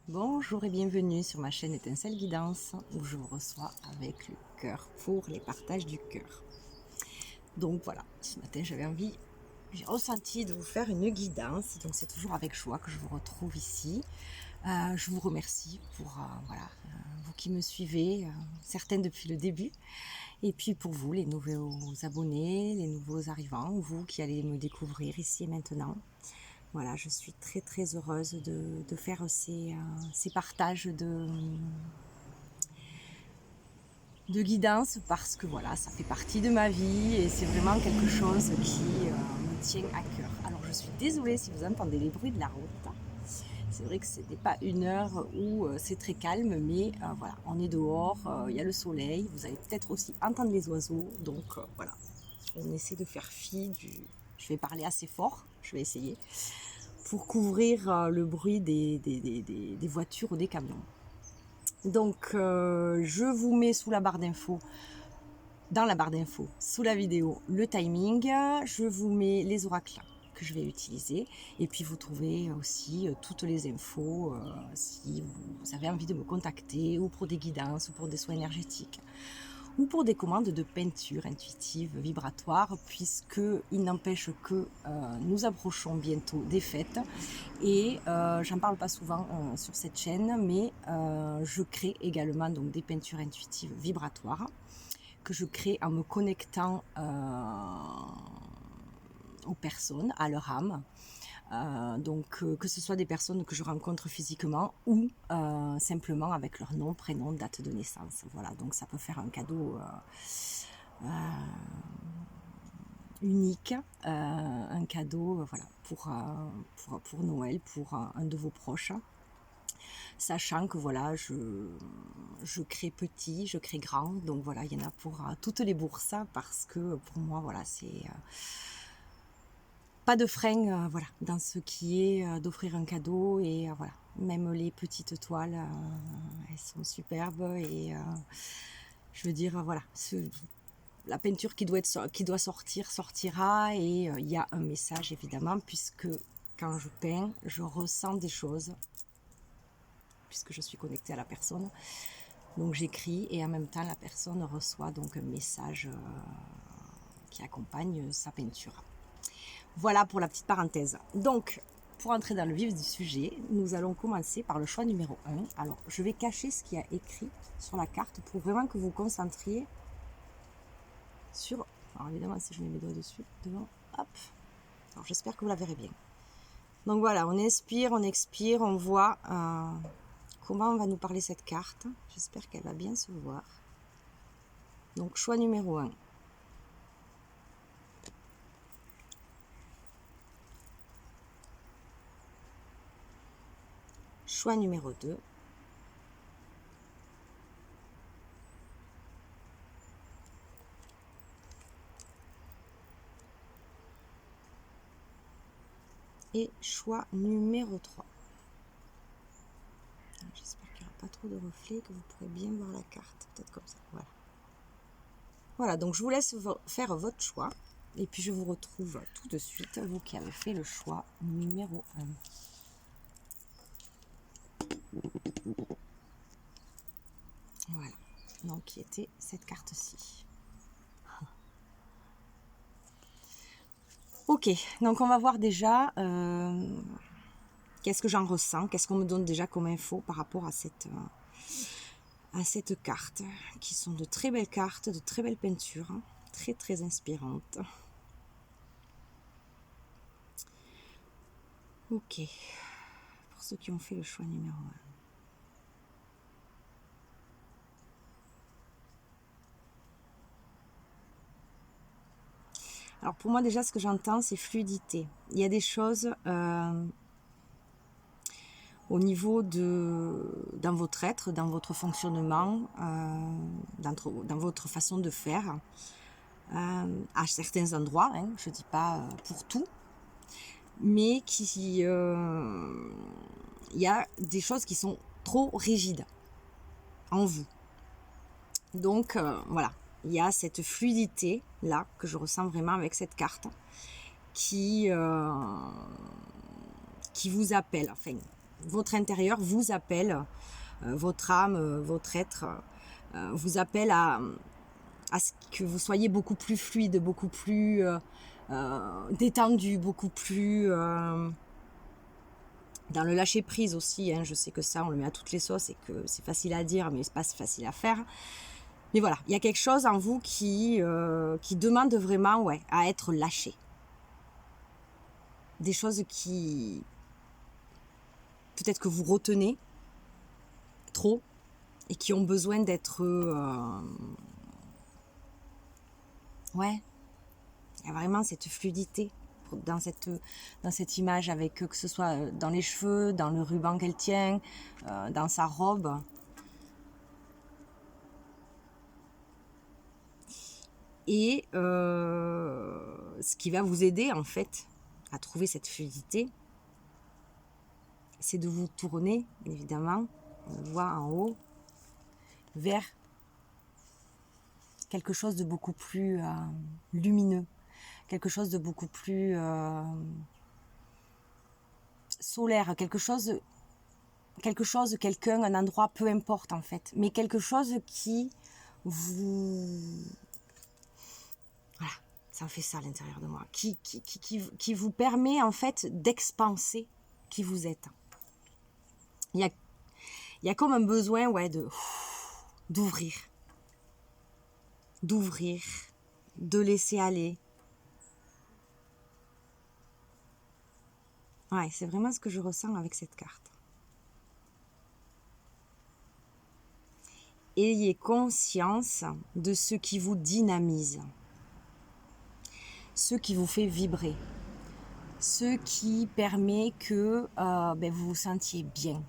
Bonjour et bienvenue sur ma chaîne Étincelle Guidance où je vous reçois avec le cœur pour les partages du cœur. Donc voilà, ce matin j'ai ressenti de vous faire une guidance, donc c'est toujours avec joie que je vous retrouve ici. Je vous remercie pour vous qui me suivez, certaines depuis le début, et puis pour vous les nouveaux abonnés, les nouveaux arrivants, vous qui allez me découvrir ici et maintenant. Voilà, je suis très très heureuse de faire ces partages de guidance parce que voilà, ça fait partie de ma vie et c'est vraiment quelque chose qui me tient à cœur. Alors je suis désolée si vous entendez les bruits de la route. C'est vrai que ce n'est pas une heure où c'est très calme, mais voilà, on est dehors, il y a le soleil, vous allez peut-être aussi entendre les oiseaux, donc voilà, on essaie de faire fi du... Je vais parler assez fort, je vais essayer, pour couvrir le bruit des voitures ou des camions. Donc je vous mets sous la barre d'infos, dans la barre d'infos, sous la vidéo, le timing. Je vous mets les oracles que je vais utiliser et puis vous trouvez aussi toutes les infos si vous avez envie de me contacter ou pour des guidances ou pour des soins énergétiques ou pour des commandes de peinture intuitive vibratoire, puisque il n'empêche que nous approchons bientôt des fêtes et j'en parle pas souvent sur cette chaîne, mais je crée également donc des peintures intuitives vibratoires que je crée en me connectant aux personnes, à leur âme. Donc que ce soit des personnes que je rencontre physiquement ou simplement avec leur nom, prénom, date de naissance. Voilà, donc ça peut faire un cadeau unique, un cadeau voilà, pour Noël, pour un de vos proches. Sachant que voilà, je crée petit, je crée grand, donc voilà, il y en a pour toutes les bourses, parce que pour moi, voilà, c'est pas de frein voilà, dans ce qui est d'offrir un cadeau, et voilà, même les petites toiles, elles sont superbes, et je veux dire, voilà, la peinture qui doit sortir, sortira, et il y a un message évidemment, puisque quand je peins, je ressens des choses, puisque je suis connectée à la personne. Donc j'écris et en même temps la personne reçoit donc un message qui accompagne sa peinture. Voilà pour la petite parenthèse. Donc pour entrer dans le vif du sujet, nous allons commencer par le choix numéro 1. Alors je vais cacher ce qu'il y a écrit sur la carte pour vraiment que vous vous concentriez sur... Alors évidemment si je mets mes doigts dessus, devant, hop. Alors j'espère que vous la verrez bien. Donc voilà, on inspire, on expire, on voit comment on va nous parler cette carte. J'espère qu'elle va bien se voir. Donc choix numéro 1. Choix numéro 2. Et choix numéro 3. J'espère qu'il n'y aura pas trop de reflets, que vous pourrez bien voir la carte. Peut-être comme ça. Voilà. Voilà, donc je vous laisse faire votre choix. Et puis je vous retrouve tout de suite, vous qui avez fait le choix numéro 1. Voilà, donc qui était cette carte-ci. Ok, donc on va voir déjà qu'est-ce que j'en ressens, qu'est-ce qu'on me donne déjà comme info par rapport à cette carte, qui sont de très belles cartes, de très belles peintures, très très inspirantes. Ok, pour ceux qui ont fait le choix numéro 1. Alors pour moi déjà ce que j'entends c'est fluidité. Il y a des choses au niveau dans votre être, dans votre fonctionnement, dans votre façon de faire, à certains endroits, hein, je ne dis pas pour tout, mais il y a des choses qui sont trop rigides en vous. Donc voilà, il y a cette fluidité là que je ressens vraiment avec cette carte qui vous appelle, enfin votre intérieur vous appelle, votre âme, votre être vous appelle à ce que vous soyez beaucoup plus fluide, beaucoup plus détendu, beaucoup plus dans le lâcher prise aussi. Hein. Je sais que ça, on le met à toutes les sauces et que c'est facile à dire, mais c'est pas facile à faire. Mais voilà, il y a quelque chose en vous qui demande vraiment à être lâché. Des choses qui, peut-être que vous retenez trop et qui ont besoin d'être... il y a vraiment cette fluidité dans cette image, avec que ce soit dans les cheveux, dans le ruban qu'elle tient, dans sa robe. Et ce qui va vous aider en fait à trouver cette fluidité, c'est de vous tourner, évidemment, on le voit en haut, vers quelque chose de beaucoup plus lumineux, quelque chose de beaucoup plus solaire, quelqu'un, un endroit, peu importe en fait, mais quelque chose qui vous... Voilà, ça fait ça à l'intérieur de moi, qui vous permet en fait d'expanser qui vous êtes. Il y a comme un besoin d'ouvrir, de laisser aller. Ouais, c'est vraiment ce que je ressens avec cette carte. Ayez conscience de ce qui vous dynamise, ce qui vous fait vibrer, ce qui permet que vous vous sentiez bien.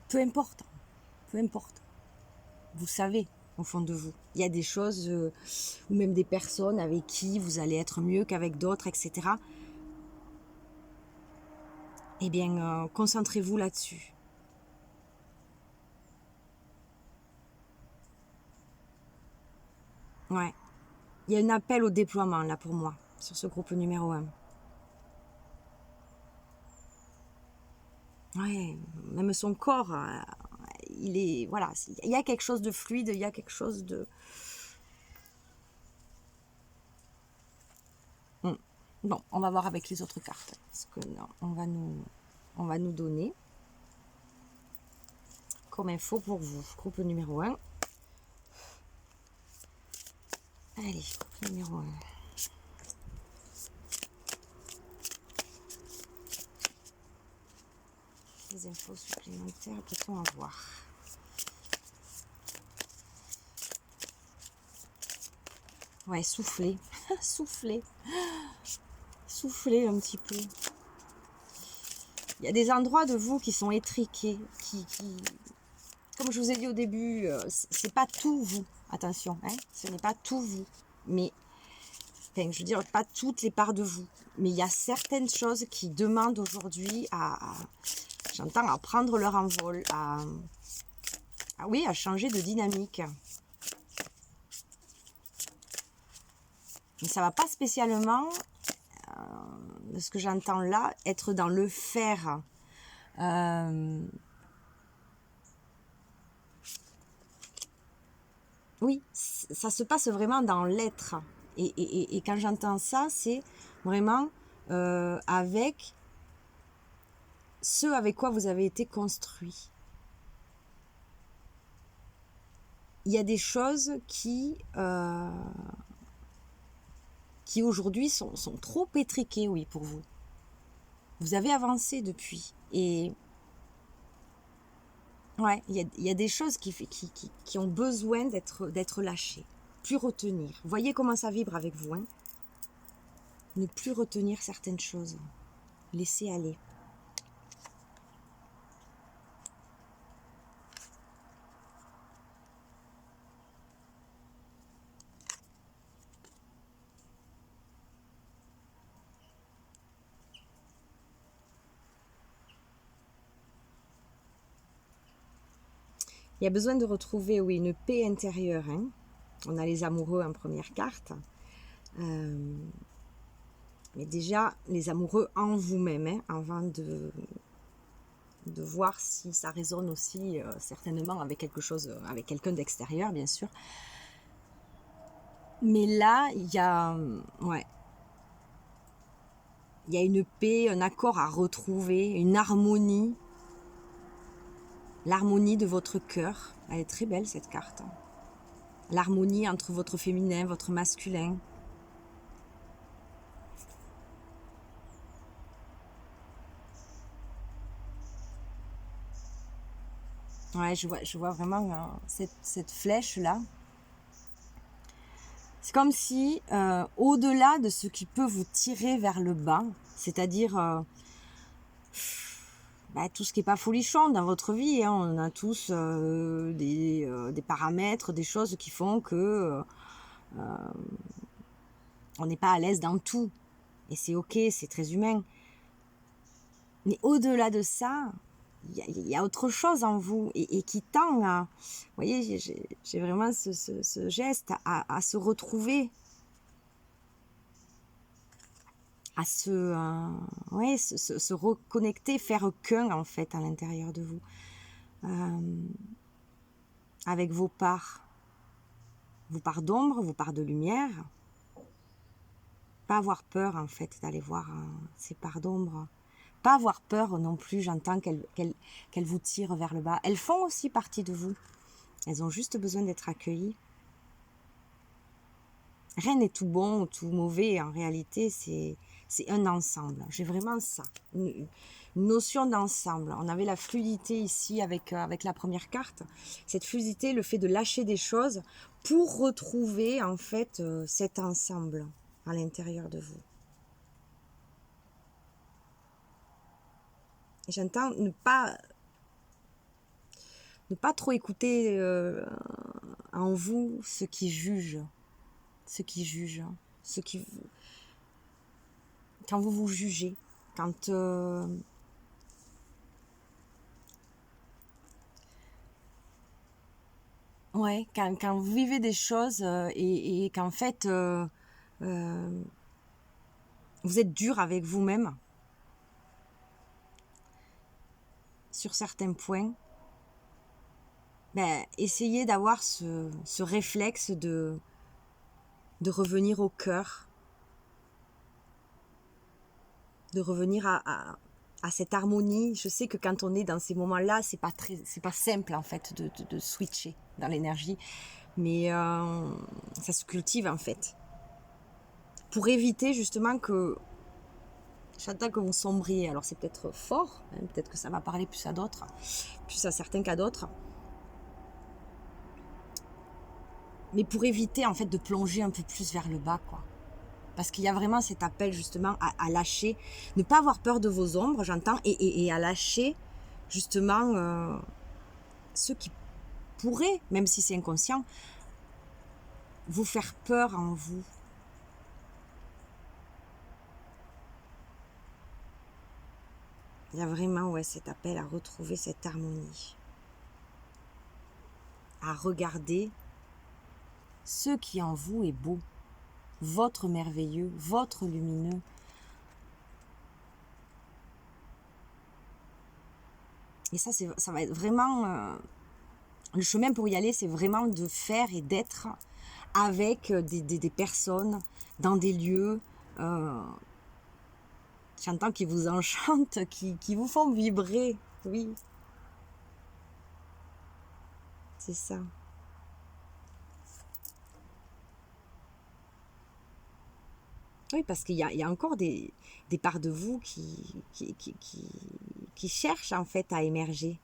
Peu importe, vous savez au fond de vous. Il y a des choses, ou même des personnes avec qui vous allez être mieux qu'avec d'autres, etc. Eh bien, concentrez-vous là-dessus. Ouais. Il y a un appel au déploiement là pour moi, sur ce groupe numéro 1. Ouais, même son corps, il est... Voilà, il y a quelque chose de fluide, il y a quelque chose de... Bon, on va voir avec les autres cartes, parce que non, on va nous donner comme info pour vous. Groupe numéro 1. Allez, groupe numéro 1. Des infos supplémentaires, peut-on avoir? Ouais, souffler. Souffler un petit peu. Il y a des endroits de vous qui sont étriqués, qui comme je vous ai dit au début, c'est pas tout vous. Attention, hein, ce n'est pas tout vous. Mais, enfin, je veux dire, pas toutes les parts de vous. Mais il y a certaines choses qui demandent aujourd'hui j'entends, à prendre leur envol, à changer de dynamique. Mais ça va pas spécialement, de ce que j'entends là, être dans le faire. Oui, ça se passe vraiment dans l'être. Et quand j'entends ça, c'est vraiment avec ce avec quoi vous avez été construit. Il y a des choses qui aujourd'hui sont trop étriquées, oui, pour vous. Vous avez avancé depuis. Et ouais, il y a des choses qui ont besoin d'être lâchées. Plus retenir. Voyez comment ça vibre avec vous. Hein. Ne plus retenir certaines choses. Laisser aller. Il y a besoin de retrouver, oui, une paix intérieure. Hein. On a les amoureux en première carte. Mais déjà, les amoureux en vous-même, hein, avant de de voir si ça résonne aussi certainement avec quelque chose, avec quelqu'un d'extérieur, bien sûr. Mais là, il y a, ouais, il y a une paix, un accord à retrouver, une harmonie, l'harmonie de votre cœur. Elle est très belle cette carte. L'harmonie entre votre féminin, votre masculin. Ouais, je vois vraiment cette flèche-là. C'est comme si, au-delà de ce qui peut vous tirer vers le bas, c'est-à-dire tout ce qui n'est pas folichon dans votre vie, hein, on a tous des paramètres, des choses qui font que on n'est pas à l'aise dans tout. Et c'est ok, c'est très humain. Mais au-delà de ça, il y a autre chose en vous et qui tend à... Vous voyez, j'ai vraiment ce geste à se retrouver, à se reconnecter, faire qu'un en fait à l'intérieur de vous, avec vos parts d'ombre, vos parts de lumière. Pas avoir peur en fait d'aller voir ces parts d'ombre. Pas avoir peur non plus, j'entends qu'elles vous tirent vers le bas. Elles font aussi partie de vous. Elles ont juste besoin d'être accueillies. Rien n'est tout bon ou tout mauvais. En réalité, c'est un ensemble. J'ai vraiment ça. Une notion d'ensemble. On avait la fluidité ici avec la première carte. Cette fluidité, le fait de lâcher des choses pour retrouver en fait cet ensemble à l'intérieur de vous. J'entends ne pas trop écouter en vous ce qui juge, quand vous vous jugez, quand quand vous vivez des choses et qu'en fait vous êtes dur avec vous-même sur certains points. Essayez d'avoir ce réflexe de revenir au cœur, de revenir à cette harmonie. Je sais que quand on est dans ces moments-là, c'est pas simple en fait de switcher dans l'énergie, mais ça se cultive en fait. Pour éviter justement que j'entends que vous sombriez. Alors c'est peut-être fort, hein, peut-être que ça va parler plus à certains qu'à d'autres. Mais pour éviter en fait de plonger un peu plus vers le bas, quoi. Parce qu'il y a vraiment cet appel justement à lâcher, ne pas avoir peur de vos ombres, j'entends, et à lâcher justement ceux qui pourraient, même si c'est inconscient, vous faire peur en vous. Il y a vraiment cet appel à retrouver cette harmonie, à regarder ce qui en vous est beau, votre merveilleux, votre lumineux. Et ça va être vraiment... le chemin pour y aller, c'est vraiment de faire et d'être avec des personnes, dans des lieux, j'entends qui vous enchantent, qui vous font vibrer. Oui, c'est ça. Oui, parce qu'il y a encore des parts de vous qui cherchent en fait à émerger.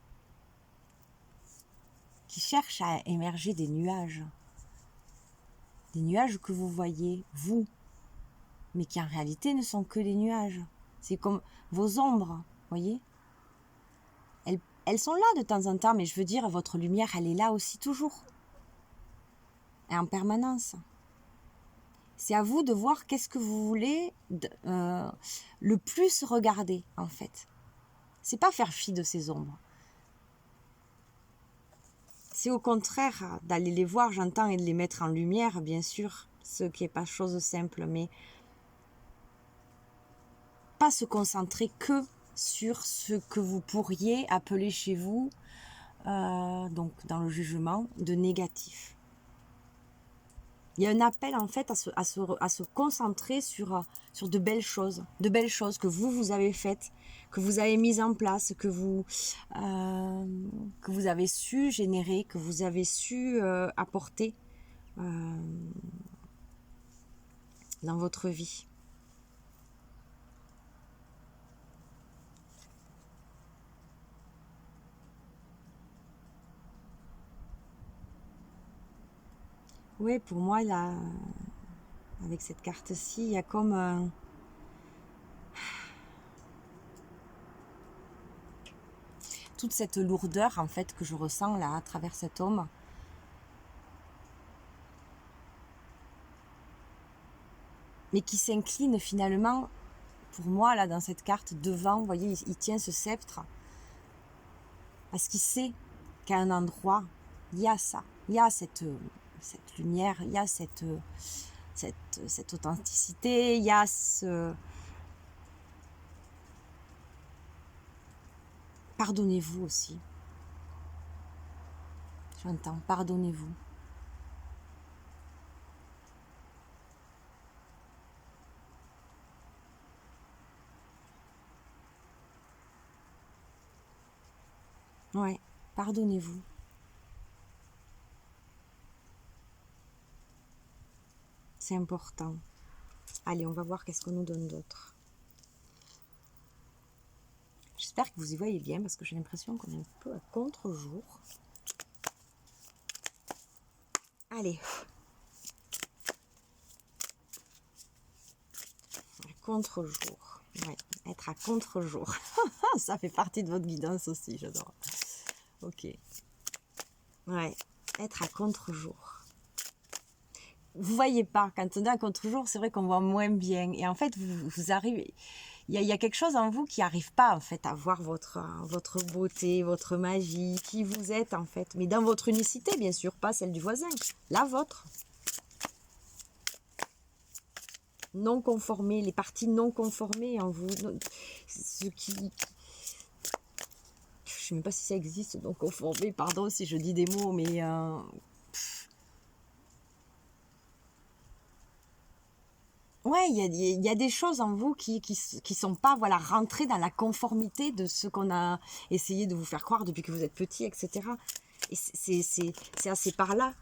Qui cherchent à émerger des nuages. Des nuages que vous voyez, vous, mais qui en réalité ne sont que des nuages. C'est comme vos ombres, voyez. Elles sont là de temps en temps, mais je veux dire, votre lumière, elle est là aussi toujours. Et en permanence. C'est à vous de voir qu'est-ce que vous voulez le plus regarder, en fait. C'est pas faire fi de ces ombres. C'est au contraire d'aller les voir, j'entends, et de les mettre en lumière, bien sûr, ce qui n'est pas chose simple, mais pas se concentrer que sur ce que vous pourriez appeler chez vous, donc dans le jugement, de négatif. Il y a un appel en fait à se concentrer sur de belles choses que vous avez faites, que vous avez mises en place, que vous avez su générer, que vous avez su apporter dans votre vie. Oui, pour moi, là, avec cette carte-ci, il y a comme toute cette lourdeur en fait que je ressens là à travers cet homme. Mais qui s'incline finalement, pour moi, là, dans cette carte, devant, vous voyez, il tient ce sceptre. Parce qu'il sait qu'à un endroit, il y a ça. Il y a cette lumière, il y a cette authenticité, il y a ce... Pardonnez-vous aussi. J'entends, pardonnez-vous. Ouais, pardonnez-vous. C'est important. Allez, on va voir qu'est-ce qu'on nous donne d'autre. J'espère que vous y voyez bien parce que j'ai l'impression qu'on est un peu à contre-jour. Allez. À contre-jour. Ouais, être à contre-jour. Ça fait partie de votre guidance aussi, j'adore. Ok. Ouais, être à contre-jour. Vous voyez pas, quand on est à contre-jour, c'est vrai qu'on voit moins bien. Et en fait, vous arrivez... Il y a quelque chose en vous qui n'arrive pas en fait à voir votre beauté, votre magie, qui vous êtes en fait. Mais dans votre unicité, bien sûr, pas celle du voisin, la vôtre. Non conformé, les parties non conformées en vous. Ce qui... Je ne sais même pas si ça existe, non conformé, pardon si je dis des mots, mais... Ouais, il y a des choses en vous qui sont pas voilà rentrées dans la conformité de ce qu'on a essayé de vous faire croire depuis que vous êtes petit, etc. Et c'est assez par là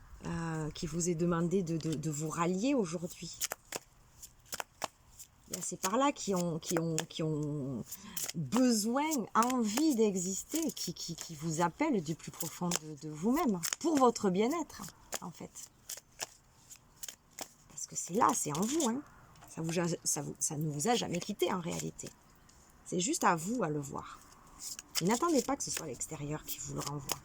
qu'il vous est demandé de vous rallier aujourd'hui. C'est par là qui ont besoin, envie d'exister, qui vous appellent du plus profond de vous-même, pour votre bien-être, en fait. Parce que c'est là, c'est en vous, hein. Ça ne vous a jamais quitté en réalité. C'est juste à vous à le voir. Et n'attendez pas que ce soit l'extérieur qui vous le renvoie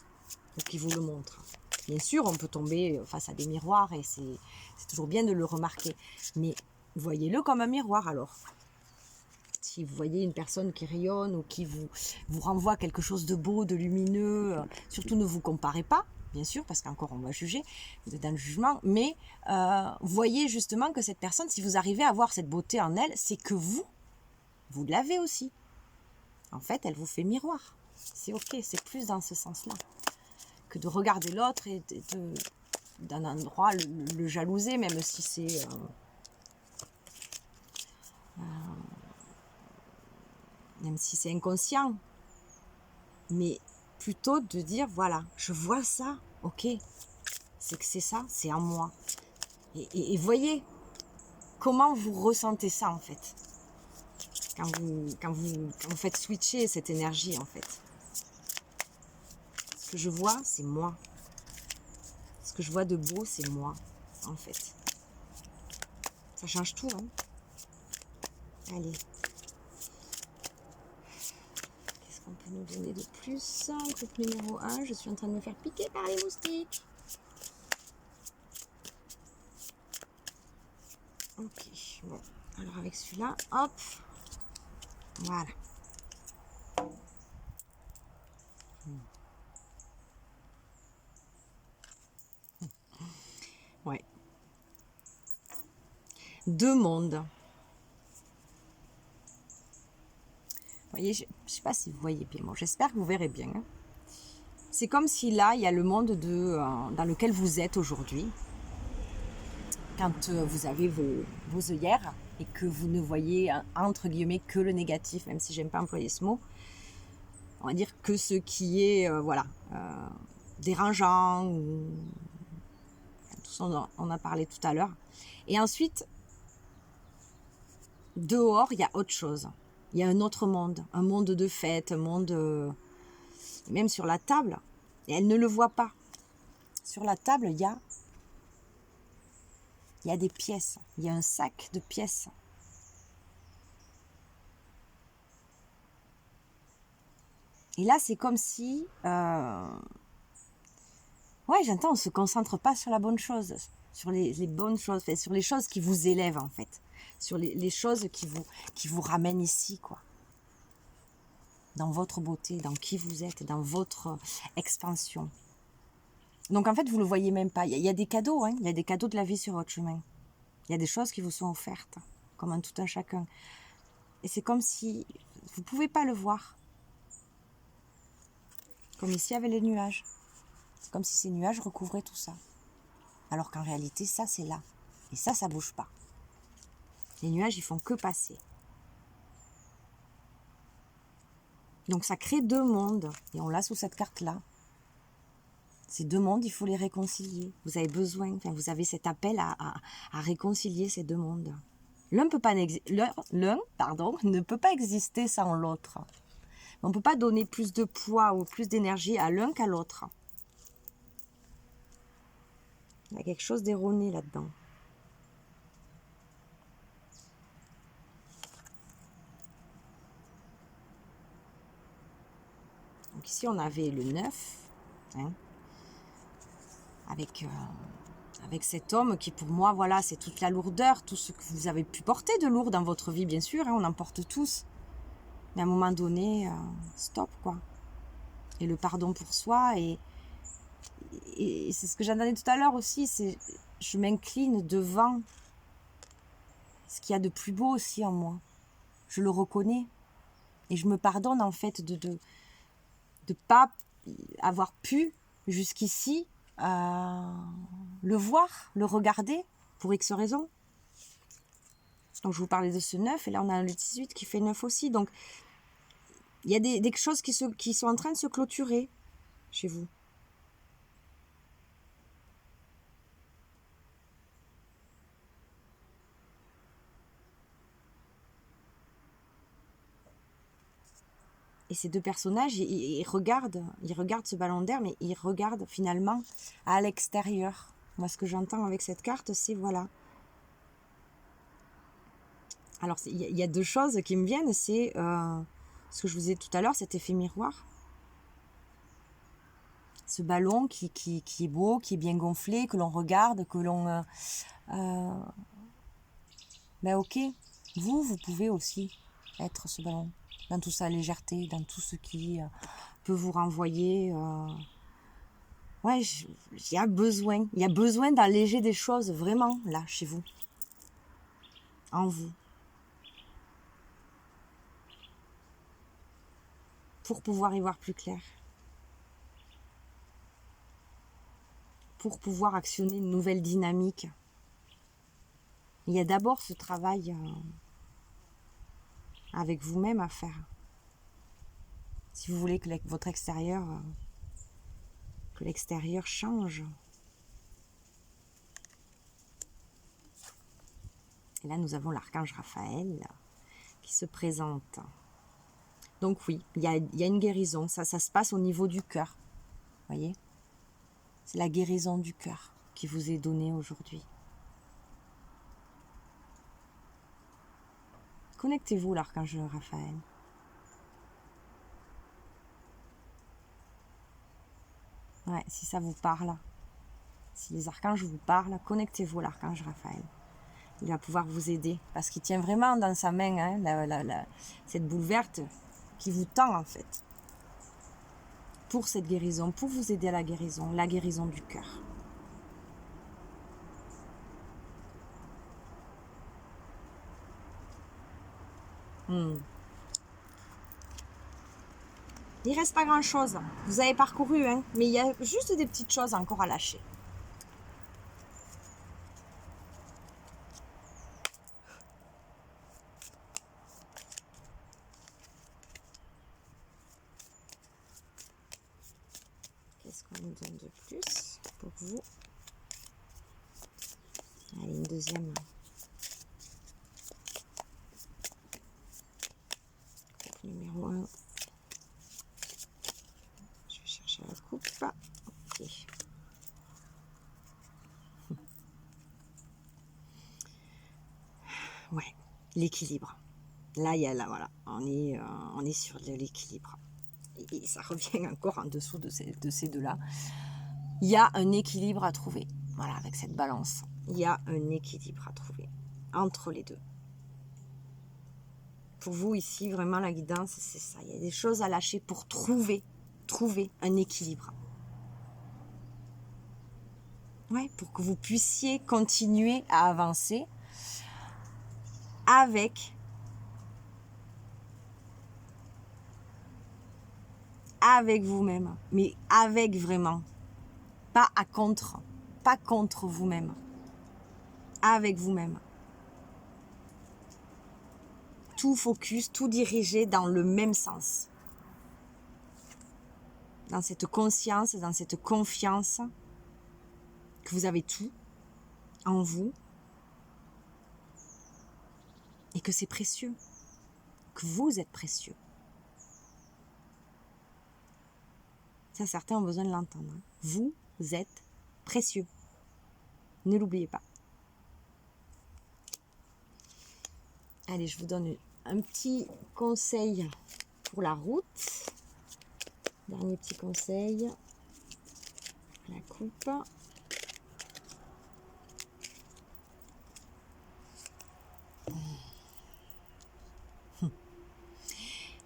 ou qui vous le montre. Bien sûr, on peut tomber face à des miroirs et c'est toujours bien de le remarquer. Mais voyez-le comme un miroir alors. Si vous voyez une personne qui rayonne ou qui vous renvoie quelque chose de beau, de lumineux, surtout ne vous comparez pas. Bien sûr, parce qu'encore on va juger, vous êtes dans le jugement, mais voyez justement que cette personne, si vous arrivez à voir cette beauté en elle, c'est que vous l'avez aussi. En fait, elle vous fait miroir. C'est ok, c'est plus dans ce sens-là que de regarder l'autre et d'un endroit le jalouser, même si c'est... même si c'est inconscient. Mais plutôt de dire, voilà, je vois ça, ok, c'est que c'est ça, c'est en moi. Et voyez comment vous ressentez ça en fait, quand vous faites switcher cette énergie en fait. Ce que je vois, c'est moi. Ce que je vois de beau, c'est moi, en fait. Ça change tout, hein. Allez. Qu'est-ce qu'on peut nous donner de plus? Groupe numéro 1, je suis en train de me faire piquer par les moustiques. Ok, bon. Alors avec celui-là, hop. Voilà. Ouais. Deux mondes. Il voyez, je ne sais pas si vous voyez bien, bon, j'espère que vous verrez bien. Hein. C'est comme si là, il y a le monde dans lequel vous êtes aujourd'hui. Quand vous avez vos œillères et que vous ne voyez, entre guillemets, que le négatif, même si j'aime pas employer ce mot, on va dire que ce qui est, dérangeant, ou tout ça, on a parlé tout à l'heure. Et ensuite, dehors, il y a autre chose. Il y a un autre monde, un monde de fête, un monde... même sur la table, et elle ne le voit pas. Sur la table, il y a des pièces, il y a un sac de pièces. Et là, c'est comme si... ouais, j'entends, on ne se concentre pas sur la bonne chose, sur les bonnes choses, enfin, sur les choses qui vous élèvent, en fait. Sur les choses qui vous ramènent ici, quoi. Dans votre beauté, dans qui vous êtes, dans votre expansion. Donc, en fait, vous ne le voyez même pas. Il y a des cadeaux, hein. Il y a des cadeaux de la vie sur votre chemin. Il y a des choses qui vous sont offertes, comme un tout un chacun. Et c'est comme si vous ne pouvez pas le voir. Comme ici avec les nuages. C'est comme si ces nuages recouvraient tout ça. Alors qu'en réalité, ça, c'est là. Et ça ne bouge pas. Les nuages, ils font que passer. Donc ça crée deux mondes. Et on l'a sous cette carte-là. Ces deux mondes, il faut les réconcilier. Vous avez besoin, vous avez cet appel à réconcilier ces deux mondes. L'un ne peut pas exister sans l'autre. On ne peut pas donner plus de poids ou plus d'énergie à l'un qu'à l'autre. Il y a quelque chose d'erroné là-dedans. Donc ici, on avait le 9, hein, avec cet homme qui, pour moi, voilà, c'est toute la lourdeur, tout ce que vous avez pu porter de lourd dans votre vie, bien sûr, hein, on en porte tous. Mais à un moment donné, stop, quoi. Et le pardon pour soi, et c'est ce que j'entendais tout à l'heure aussi, c'est je m'incline devant ce qu'il y a de plus beau aussi en moi. Je le reconnais. Et je me pardonne, en fait, de pas avoir pu, jusqu'ici, le voir, le regarder, pour X raisons. Donc, je vous parlais de ce 9, et là, on a le 18 qui fait 9 aussi. Donc, il y a des choses qui sont en train de se clôturer chez vous. Et ces deux personnages, ils regardent ce ballon d'air, mais ils regardent finalement à l'extérieur. Moi, ce que j'entends avec cette carte, c'est voilà. Alors, il y a deux choses qui me viennent, c'est ce que je vous disais tout à l'heure, cet effet miroir. Ce ballon qui est beau, qui est bien gonflé, que l'on regarde, que l'on... ben ok, vous pouvez aussi être ce ballon, dans toute sa légèreté, dans tout ce qui peut vous renvoyer... Ouais, il y a besoin d'alléger des choses, vraiment, là, chez vous, en vous. Pour pouvoir y voir plus clair. Pour pouvoir actionner une nouvelle dynamique. Il y a d'abord ce travail avec vous-même à faire. Si vous voulez que votre extérieur, que l'extérieur change. Et là, nous avons l'archange Raphaël qui se présente. Donc oui, il y a une guérison. Ça se passe au niveau du cœur. Vous voyez ? C'est la guérison du cœur qui vous est donnée aujourd'hui. Connectez-vous, l'archange Raphaël. Ouais, si ça vous parle, si les archanges vous parlent, connectez-vous à l'archange Raphaël. Il va pouvoir vous aider, parce qu'il tient vraiment dans sa main hein, cette boule verte qui vous tend en fait. Pour cette guérison, pour vous aider à la guérison du cœur. Il reste pas grand-chose. Vous avez parcouru, hein, mais il y a juste des petites choses encore à lâcher. Qu'est-ce qu'on nous donne de plus pour vous? Allez, une deuxième. Numéro 1. Je vais chercher la coupe. Ok. Ouais, l'équilibre. Là, il y a là, voilà, on est sur de l'équilibre. Et ça revient encore en dessous de ces deux-là. Il y a un équilibre à trouver. Voilà, avec cette balance. Il y a un équilibre à trouver entre les deux. Pour vous, ici, vraiment, la guidance, c'est ça. Il y a des choses à lâcher pour trouver un équilibre. Ouais, pour que vous puissiez continuer à avancer avec vous-même, mais avec vraiment, pas contre vous-même, avec vous-même. Tout focus, tout dirigé dans le même sens. Dans cette conscience, dans cette confiance que vous avez tout en vous et que c'est précieux, que vous êtes précieux. Ça, certains ont besoin de l'entendre. Vous êtes précieux. Ne l'oubliez pas. Allez, je vous donne un petit conseil pour la route. Dernier petit conseil. La coupe.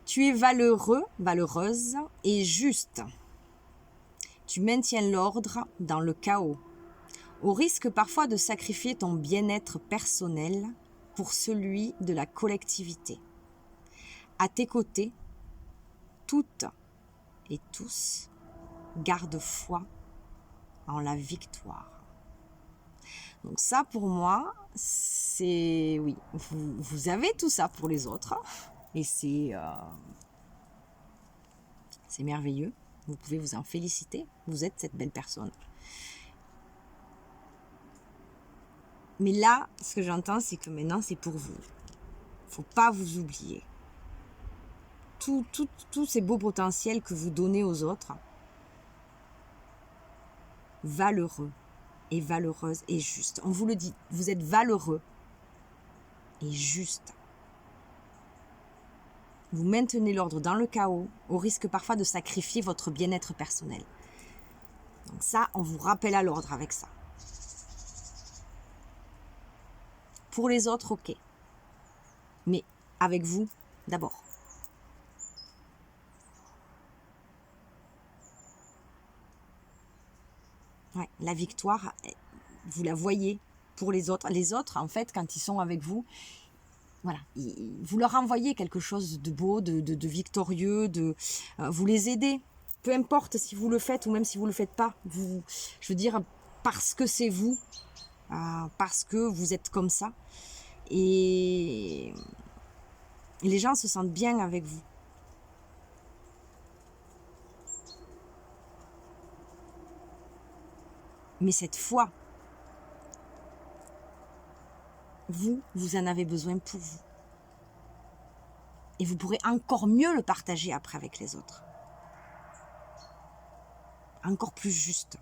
Tu es valeureux, valeureuse et juste. Tu maintiens l'ordre dans le chaos, au risque parfois de sacrifier ton bien-être personnel pour celui de la collectivité. À tes côtés, toutes et tous gardent foi en la victoire. Donc ça, pour moi, c'est... Oui, vous avez tout ça pour les autres. Et c'est merveilleux. Vous pouvez vous en féliciter. Vous êtes cette belle personne. Mais là, ce que j'entends, c'est que maintenant, c'est pour vous. Il ne faut pas vous oublier. Tous ces beaux potentiels que vous donnez aux autres, valeureux et valeureuse et juste. On vous le dit, vous êtes valeureux et juste. Vous maintenez l'ordre dans le chaos, au risque parfois de sacrifier votre bien-être personnel. Donc ça, on vous rappelle à l'ordre avec ça. Pour les autres, ok. Mais avec vous, d'abord. Ouais, la victoire, vous la voyez pour les autres. Les autres, en fait, quand ils sont avec vous, voilà, vous leur envoyez quelque chose de beau, de victorieux, vous les aidez. Peu importe si vous le faites ou même si vous ne le faites pas. Je veux dire, parce que c'est vous, parce que vous êtes comme ça. Et les gens se sentent bien avec vous. Mais cette foi, vous en avez besoin pour vous. Et vous pourrez encore mieux le partager après avec les autres. Encore plus juste.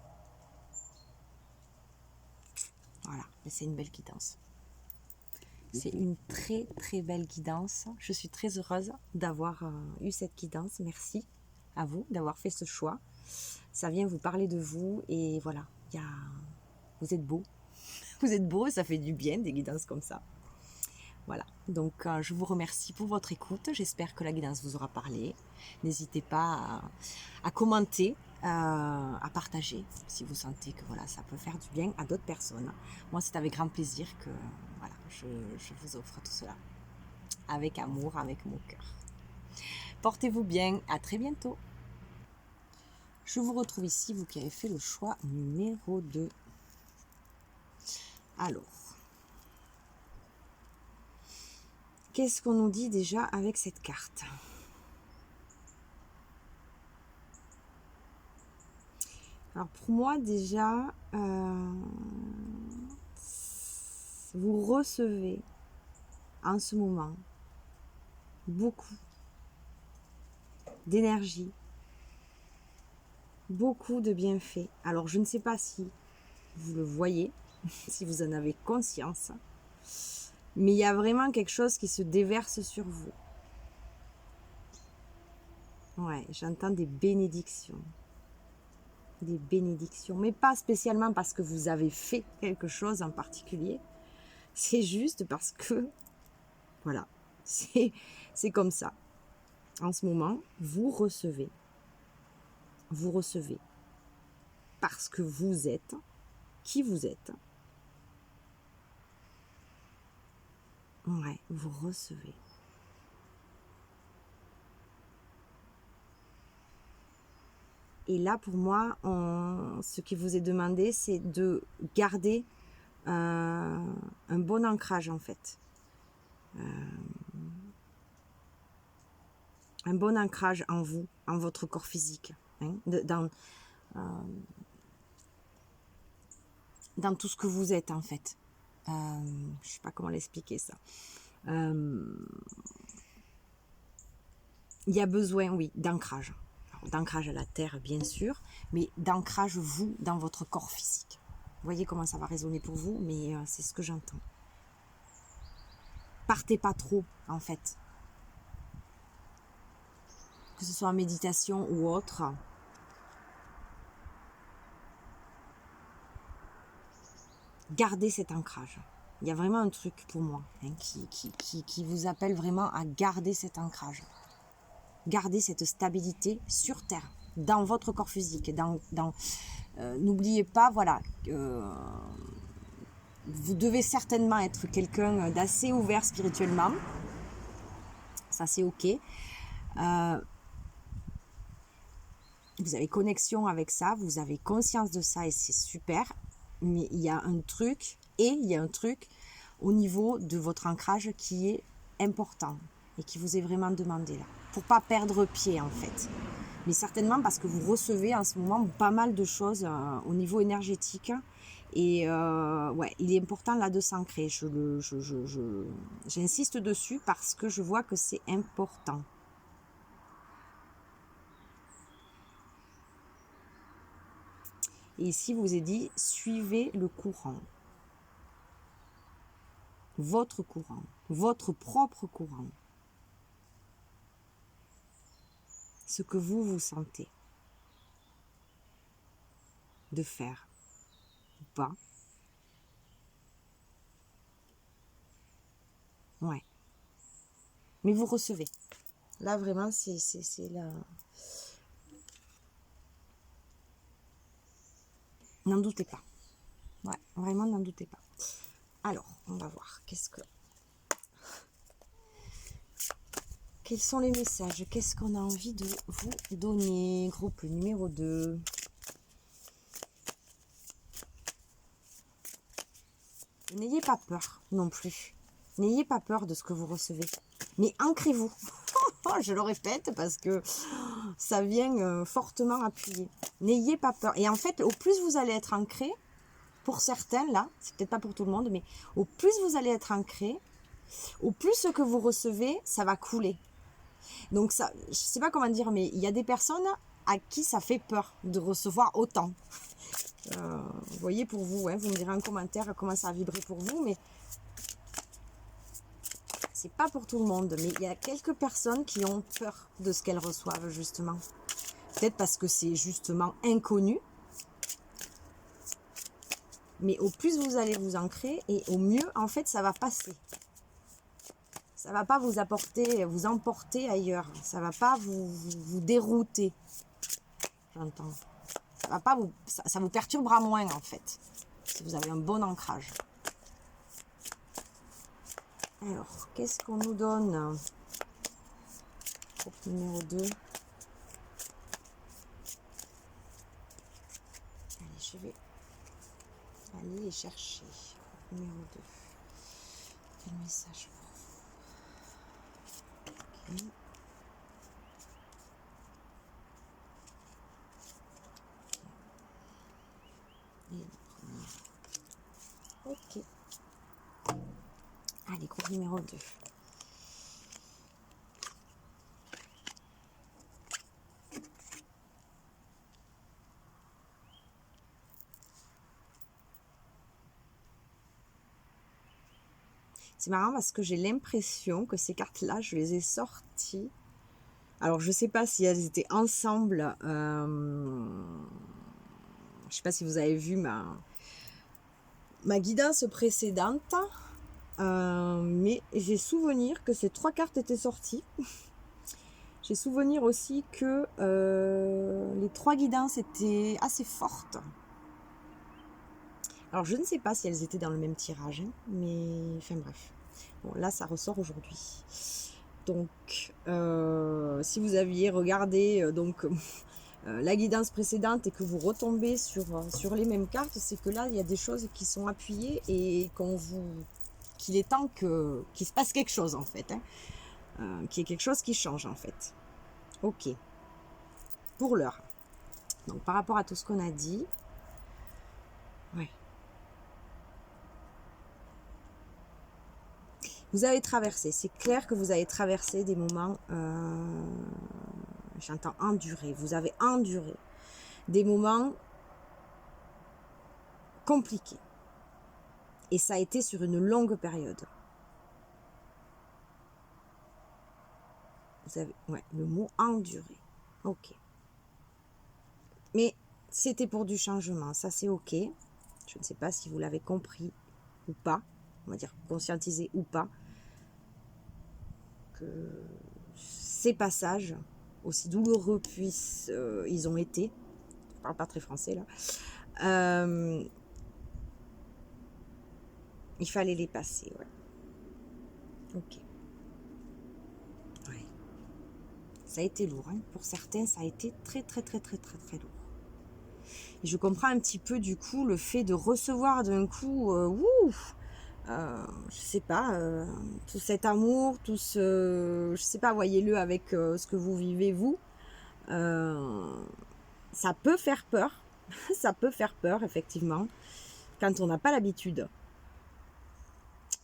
Voilà, c'est une belle guidance. C'est une très très belle guidance. Je suis très heureuse d'avoir eu cette guidance. Merci à vous d'avoir fait ce choix. Ça vient vous parler de vous et voilà, vous êtes beau. Vous êtes beau et ça fait du bien des guidances comme ça. Voilà, donc je vous remercie pour votre écoute. J'espère que la guidance vous aura parlé. N'hésitez pas à commenter, à partager si vous sentez que voilà, ça peut faire du bien à d'autres personnes. Moi, c'est avec grand plaisir que voilà, je vous offre tout cela. Avec amour, avec mon cœur. Portez-vous bien. À très bientôt. Je vous retrouve ici, vous qui avez fait le choix numéro 2. Alors, qu'est-ce qu'on nous dit déjà avec cette carte? Alors pour moi déjà, vous recevez en ce moment beaucoup d'énergie, beaucoup de bienfaits. Alors je ne sais pas si vous le voyez, si vous en avez conscience, mais il y a vraiment quelque chose qui se déverse sur vous. Ouais, j'entends des bénédictions. Des bénédictions, mais pas spécialement parce que vous avez fait quelque chose en particulier. C'est juste parce que, voilà, c'est comme ça. En ce moment, vous recevez parce que vous êtes qui vous êtes. Ouais, vous recevez. Et là, pour moi, ce qui vous est demandé, c'est de garder un bon ancrage, en fait. Un bon ancrage en vous, en votre corps physique. Hein, dans tout ce que vous êtes, en fait. Je ne sais pas comment l'expliquer, ça. Il y a besoin, oui, d'ancrage. D'ancrage à la terre, bien sûr, mais d'ancrage, vous, dans votre corps physique. Vous voyez comment ça va résonner pour vous, mais c'est ce que j'entends. Partez pas trop, en fait. Que ce soit en méditation ou autre. Gardez cet ancrage. Il y a vraiment un truc pour moi hein, qui vous appelle vraiment à garder cet ancrage. Gardez cette stabilité sur Terre, dans votre corps physique. N'oubliez pas, voilà, vous devez certainement être quelqu'un d'assez ouvert spirituellement. Ça, c'est OK. Vous avez connexion avec ça, vous avez conscience de ça et c'est super. Mais il y a un truc, au niveau de votre ancrage qui est important et qui vous est vraiment demandé là. Pour pas perdre pied en fait. Mais certainement parce que vous recevez en ce moment pas mal de choses au niveau énergétique. Et ouais, il est important là de s'ancrer. J'insiste dessus parce que je vois que c'est important. Et ici, vous est dit, suivez le courant. Votre courant, votre propre courant. Ce que vous sentez de faire ou pas. Ouais. Mais vous recevez. Là, vraiment, c'est là. N'en doutez pas. Ouais, vraiment, n'en doutez pas. Alors, on va voir. Quels sont les messages? Qu'est-ce qu'on a envie de vous donner? Groupe numéro 2. N'ayez pas peur non plus. N'ayez pas peur de ce que vous recevez. Mais ancrez-vous. Je le répète parce que ça vient fortement appuyer. N'ayez pas peur. Et en fait, au plus vous allez être ancré, pour certains là, c'est peut-être pas pour tout le monde, mais au plus vous allez être ancré, au plus ce que vous recevez, ça va couler. Donc ça, je sais pas comment dire, mais il y a des personnes à qui ça fait peur de recevoir autant. Vous voyez pour vous, hein, vous me direz en commentaire comment ça a vibré pour vous, mais c'est pas pour tout le monde. Mais il y a quelques personnes qui ont peur de ce qu'elles reçoivent justement. Peut-être parce que c'est justement inconnu. Mais au plus vous allez vous ancrer, et au mieux, en fait, ça va passer. Ça va pas vous emporter ailleurs. Ça va pas vous dérouter. J'entends. Ça va pas ça vous perturbera moins, en fait. Si vous avez un bon ancrage. Alors, qu'est-ce qu'on nous donne? Groupe numéro 2. Allez, je vais aller les chercher. Groupe numéro 2. Quel message pour vous? Ok. Et le premier. Ok. Allez, groupe numéro 2. C'est marrant parce que j'ai l'impression que ces cartes-là, je les ai sorties. Alors, je ne sais pas si elles étaient ensemble. Je ne sais pas si vous avez vu ma guidance précédente. Mais j'ai souvenir que ces 3 cartes étaient sorties. J'ai souvenir aussi que les 3 guidances étaient assez fortes. Alors, je ne sais pas si elles étaient dans le même tirage, hein, mais enfin bref. Bon, là, ça ressort aujourd'hui. Donc, si vous aviez regardé la guidance précédente et que vous retombez sur les mêmes cartes, c'est que là, il y a des choses qui sont appuyées et qu'il est temps qu'il se passe quelque chose, en fait. Hein, qu'il y ait quelque chose qui change, en fait. Ok. Pour l'heure. Donc, par rapport à tout ce qu'on a dit, ouais. Vous avez traversé, c'est clair que vous avez traversé des moments, j'entends endurer, vous avez enduré des moments compliqués. Et ça a été sur une longue période. Vous avez, ouais, le mot endurer. Ok. Mais c'était pour du changement, ça c'est ok. Je ne sais pas si vous l'avez compris ou pas, on va dire conscientisé ou pas, que ces passages, aussi douloureux puissent ils ont été, je parle pas très français là, il fallait les passer, ouais. Ok. Ouais. Ça a été lourd, hein. Pour certains, ça a été très très très très très très lourd. Et je comprends un petit peu du coup le fait de recevoir d'un coup, je sais pas, tout cet amour, tout ce, je sais pas, voyez-le avec ce que vous vivez vous. Ça peut faire peur, ça peut faire peur effectivement, quand on n'a pas l'habitude.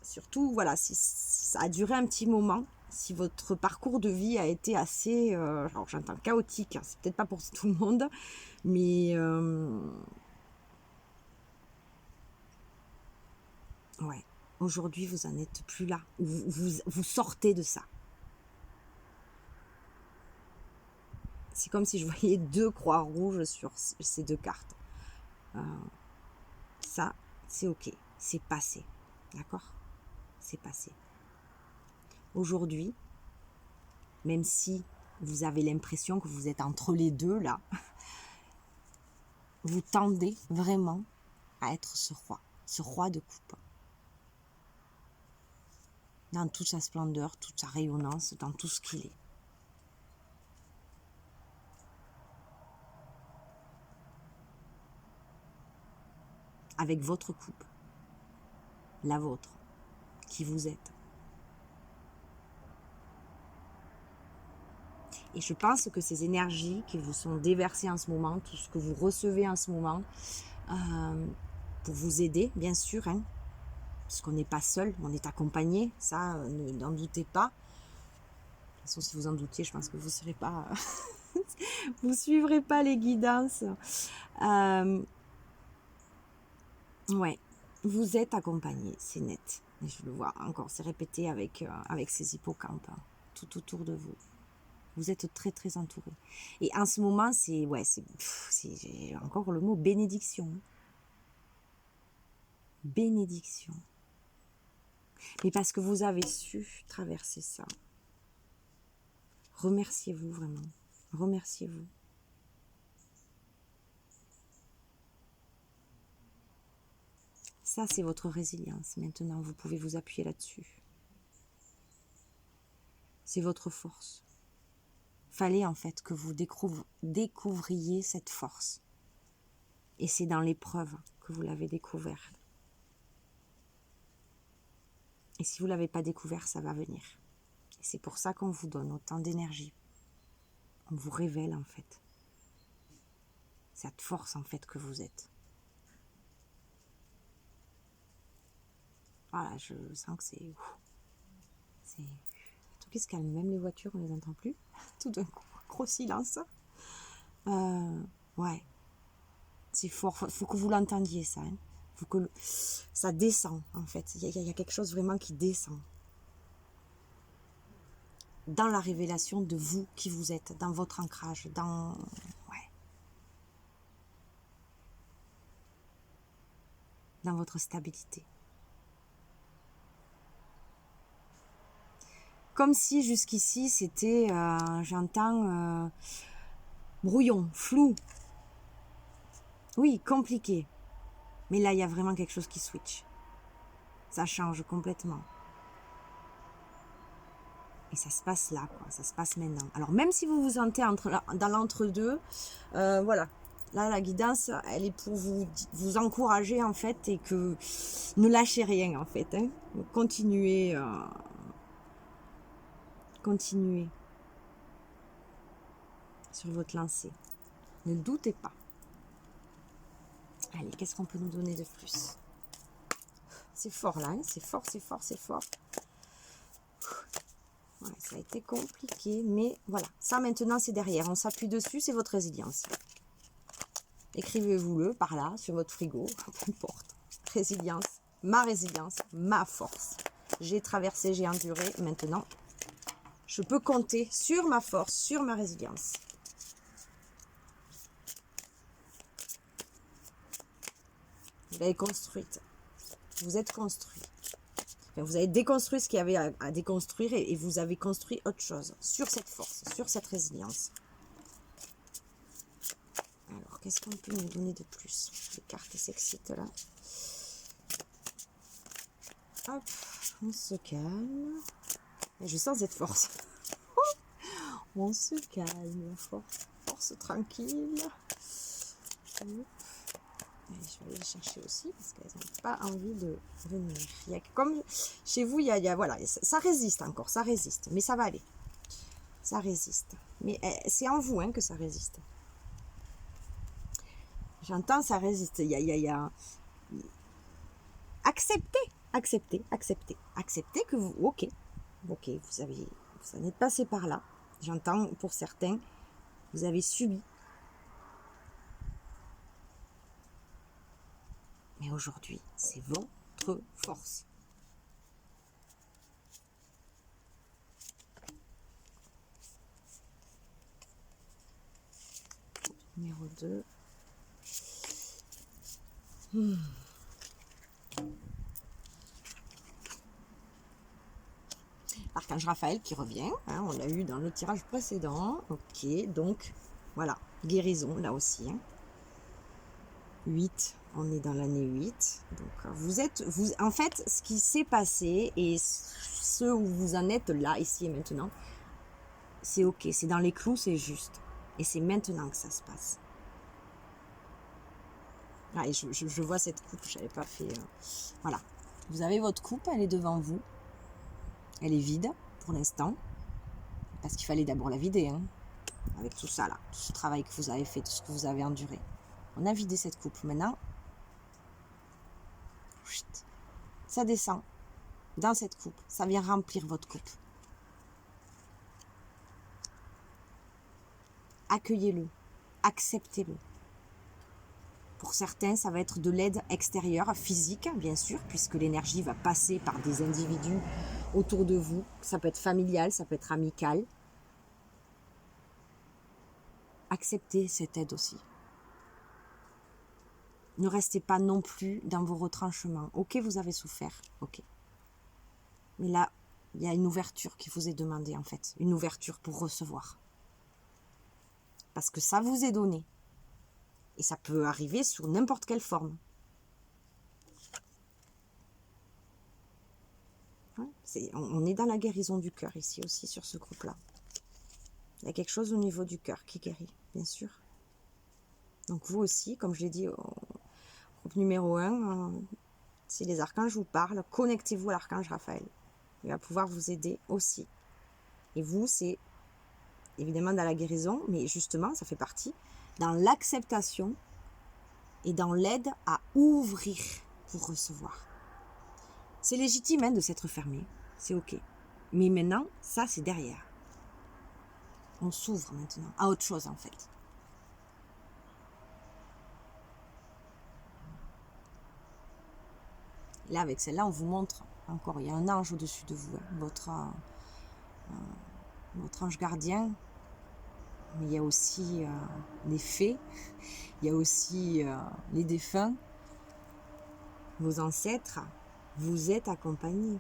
Surtout, voilà, si ça a duré un petit moment, si votre parcours de vie a été assez, alors j'entends chaotique, hein, c'est peut-être pas pour tout le monde, mais ouais, aujourd'hui vous en êtes plus là, vous sortez de ça. C'est comme si je voyais 2 croix rouges sur ces 2 cartes. Ça, c'est ok, c'est passé, d'accord? C'est passé. Aujourd'hui, même si vous avez l'impression que vous êtes entre les deux là, vous tendez vraiment à être ce roi de coupe. Dans toute sa splendeur, toute sa rayonnance, dans tout ce qu'il est. Avec votre coupe, la vôtre, qui vous êtes. Et je pense que ces énergies qui vous sont déversées en ce moment, tout ce que vous recevez en ce moment, pour vous aider, bien sûr, hein, parce qu'on n'est pas seul, on est accompagné, ça, n'en doutez pas. De toute façon, si vous en doutiez, je pense que vous ne serez pas, vous suivrez pas les guidances. Ouais, vous êtes accompagné, c'est net. Et je le vois encore, c'est répété avec ces hippocampes, hein, tout autour de vous. Vous êtes très très entouré. Et en ce moment, c'est encore le mot bénédiction. Bénédiction. Mais parce que vous avez su traverser ça. Remerciez-vous vraiment. Remerciez-vous. Ça, c'est votre résilience. Maintenant, vous pouvez vous appuyer là-dessus. C'est votre force. Fallait en fait que vous découvriez cette force. Et c'est dans l'épreuve que vous l'avez découvert. Et si vous ne l'avez pas découvert, ça va venir. Et c'est pour ça qu'on vous donne autant d'énergie. On vous révèle en fait cette force en fait que vous êtes. Voilà, je sens que c'est... Tout qui se calme, même les voitures, on ne les entend plus. Tout d'un coup, gros silence. Ouais, c'est fort, faut que vous l'entendiez ça. Hein. Faut que ça descend en fait, il y a quelque chose vraiment qui descend. Dans la révélation de vous qui vous êtes, dans votre ancrage, dans... Ouais. Dans votre stabilité. Comme si jusqu'ici c'était, j'entends, brouillon, flou. Oui, compliqué. Mais là, il y a vraiment quelque chose qui switch. Ça change complètement. Et ça se passe là, quoi. Ça se passe maintenant. Alors, même si vous vous sentez dans l'entre-deux, voilà. Là, la guidance, elle est pour vous encourager, en fait, et que ne lâchez rien, en fait. Hein. Continuez. Continuez sur votre lancée. Ne doutez pas. Allez, qu'est-ce qu'on peut nous donner de plus? C'est fort, là. Hein. C'est fort, c'est fort, c'est fort. Ouais, ça a été compliqué, mais voilà. Ça, maintenant, c'est derrière. On s'appuie dessus, c'est votre résilience. Écrivez-vous-le par là, sur votre frigo, peu importe. Résilience, ma force. J'ai traversé, j'ai enduré. Maintenant, je peux compter sur ma force, sur ma résilience. Vous l'avez construite. Vous êtes construit. Enfin, vous avez déconstruit ce qu'il y avait à déconstruire et vous avez construit autre chose sur cette force, sur cette résilience. Alors, qu'est-ce qu'on peut nous donner de plus? Les cartes s'excitent là. Hop, on se calme. Et je sens cette force. On se calme, force tranquille. Hop. Et je vais aller les chercher aussi parce qu'elles n'ont pas envie de venir. Il y a, comme chez vous, voilà, ça résiste encore, ça résiste, mais ça va aller. Ça résiste. Mais c'est en vous hein, que ça résiste. J'entends, ça résiste. Il y a... Acceptez que vous... Ok, vous en êtes passé par là. J'entends pour certains, vous avez subi. Mais aujourd'hui, c'est votre force. Numéro 2. Archange Raphaël qui revient, hein, on l'a eu dans le tirage précédent. Ok, donc voilà, guérison là aussi. Hein. 8, on est dans l'année 8. Donc en fait, ce qui s'est passé et ce où vous en êtes là, ici et maintenant, c'est ok, c'est dans les clous, c'est juste. Et c'est maintenant que ça se passe. Ah, et je vois cette coupe, je n'avais pas fait... Voilà, vous avez votre coupe, elle est devant vous. Elle est vide pour l'instant, parce qu'il fallait d'abord la vider, hein, avec tout ça là, tout ce travail que vous avez fait, tout ce que vous avez enduré. On a vidé cette coupe, maintenant, ça descend dans cette coupe, ça vient remplir votre coupe. Accueillez-le, acceptez-le. Pour certains, ça va être de l'aide extérieure, physique, bien sûr, puisque l'énergie va passer par des individus autour de vous. Ça peut être familial, ça peut être amical. Acceptez cette aide aussi. Ne restez pas non plus dans vos retranchements. Ok, vous avez souffert, ok. Mais là, il y a une ouverture qui vous est demandée en fait. Une ouverture pour recevoir. Parce que ça vous est donné. Et ça peut arriver sous n'importe quelle forme. On est dans la guérison du cœur ici aussi sur ce groupe-là. Il y a quelque chose au niveau du cœur qui guérit, bien sûr. Donc vous aussi, comme je l'ai dit au groupe numéro 1, si les archanges vous parlent, connectez-vous à l'archange Raphaël. Il va pouvoir vous aider aussi. Et vous, c'est évidemment dans la guérison, mais justement, ça fait partie dans l'acceptation et dans l'aide à ouvrir pour recevoir. C'est légitime de s'être fermé, c'est ok. Mais maintenant, ça c'est derrière. On s'ouvre maintenant à autre chose en fait. Là, avec celle-là, on vous montre encore, il y a un ange au-dessus de vous, votre ange gardien. Mais il y a aussi les fées, il y a aussi les défunts, vos ancêtres. Vous êtes accompagnés,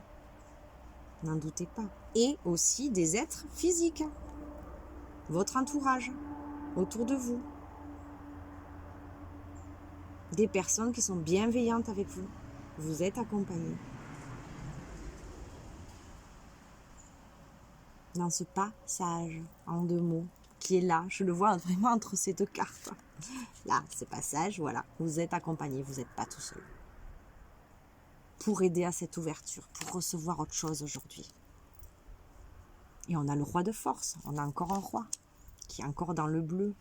n'en doutez pas. Et aussi des êtres physiques, votre entourage, autour de vous. Des personnes qui sont bienveillantes avec vous. Vous êtes accompagnés. Dans ce passage, en 2 mots, qui est là, je le vois vraiment entre ces 2 cartes. Là, ce passage, voilà, vous êtes accompagnés, vous n'êtes pas tout seul. Pour aider à cette ouverture, pour recevoir autre chose aujourd'hui. Et on a le roi de force, on a encore un roi, qui est encore dans le bleu.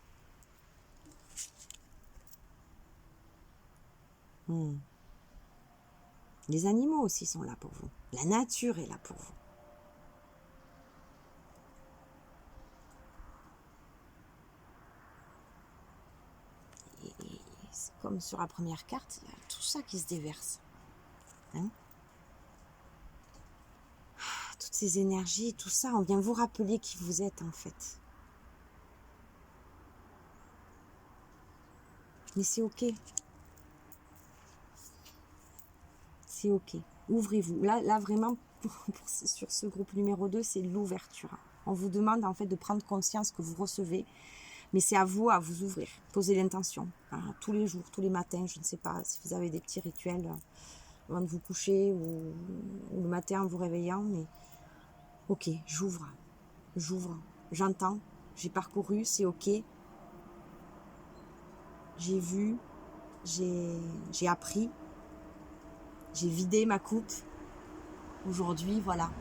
Les animaux aussi sont là pour vous. La nature est là pour vous. Et c'est comme sur la première carte, il y a tout ça qui se déverse. Toutes ces énergies, tout ça, on vient vous rappeler qui vous êtes en fait. Mais c'est ok. C'est ok. Ouvrez-vous. Là vraiment, sur ce groupe numéro 2, c'est l'ouverture. On vous demande en fait de prendre conscience que vous recevez, mais c'est à vous ouvrir. Posez l'intention. Tous les jours, tous les matins, je ne sais pas si vous avez des petits rituels avant de vous coucher ou le matin en vous réveillant, mais ok, j'ouvre, j'entends, j'ai parcouru, c'est ok. J'ai vu, j'ai appris, j'ai vidé ma coupe. Aujourd'hui, voilà,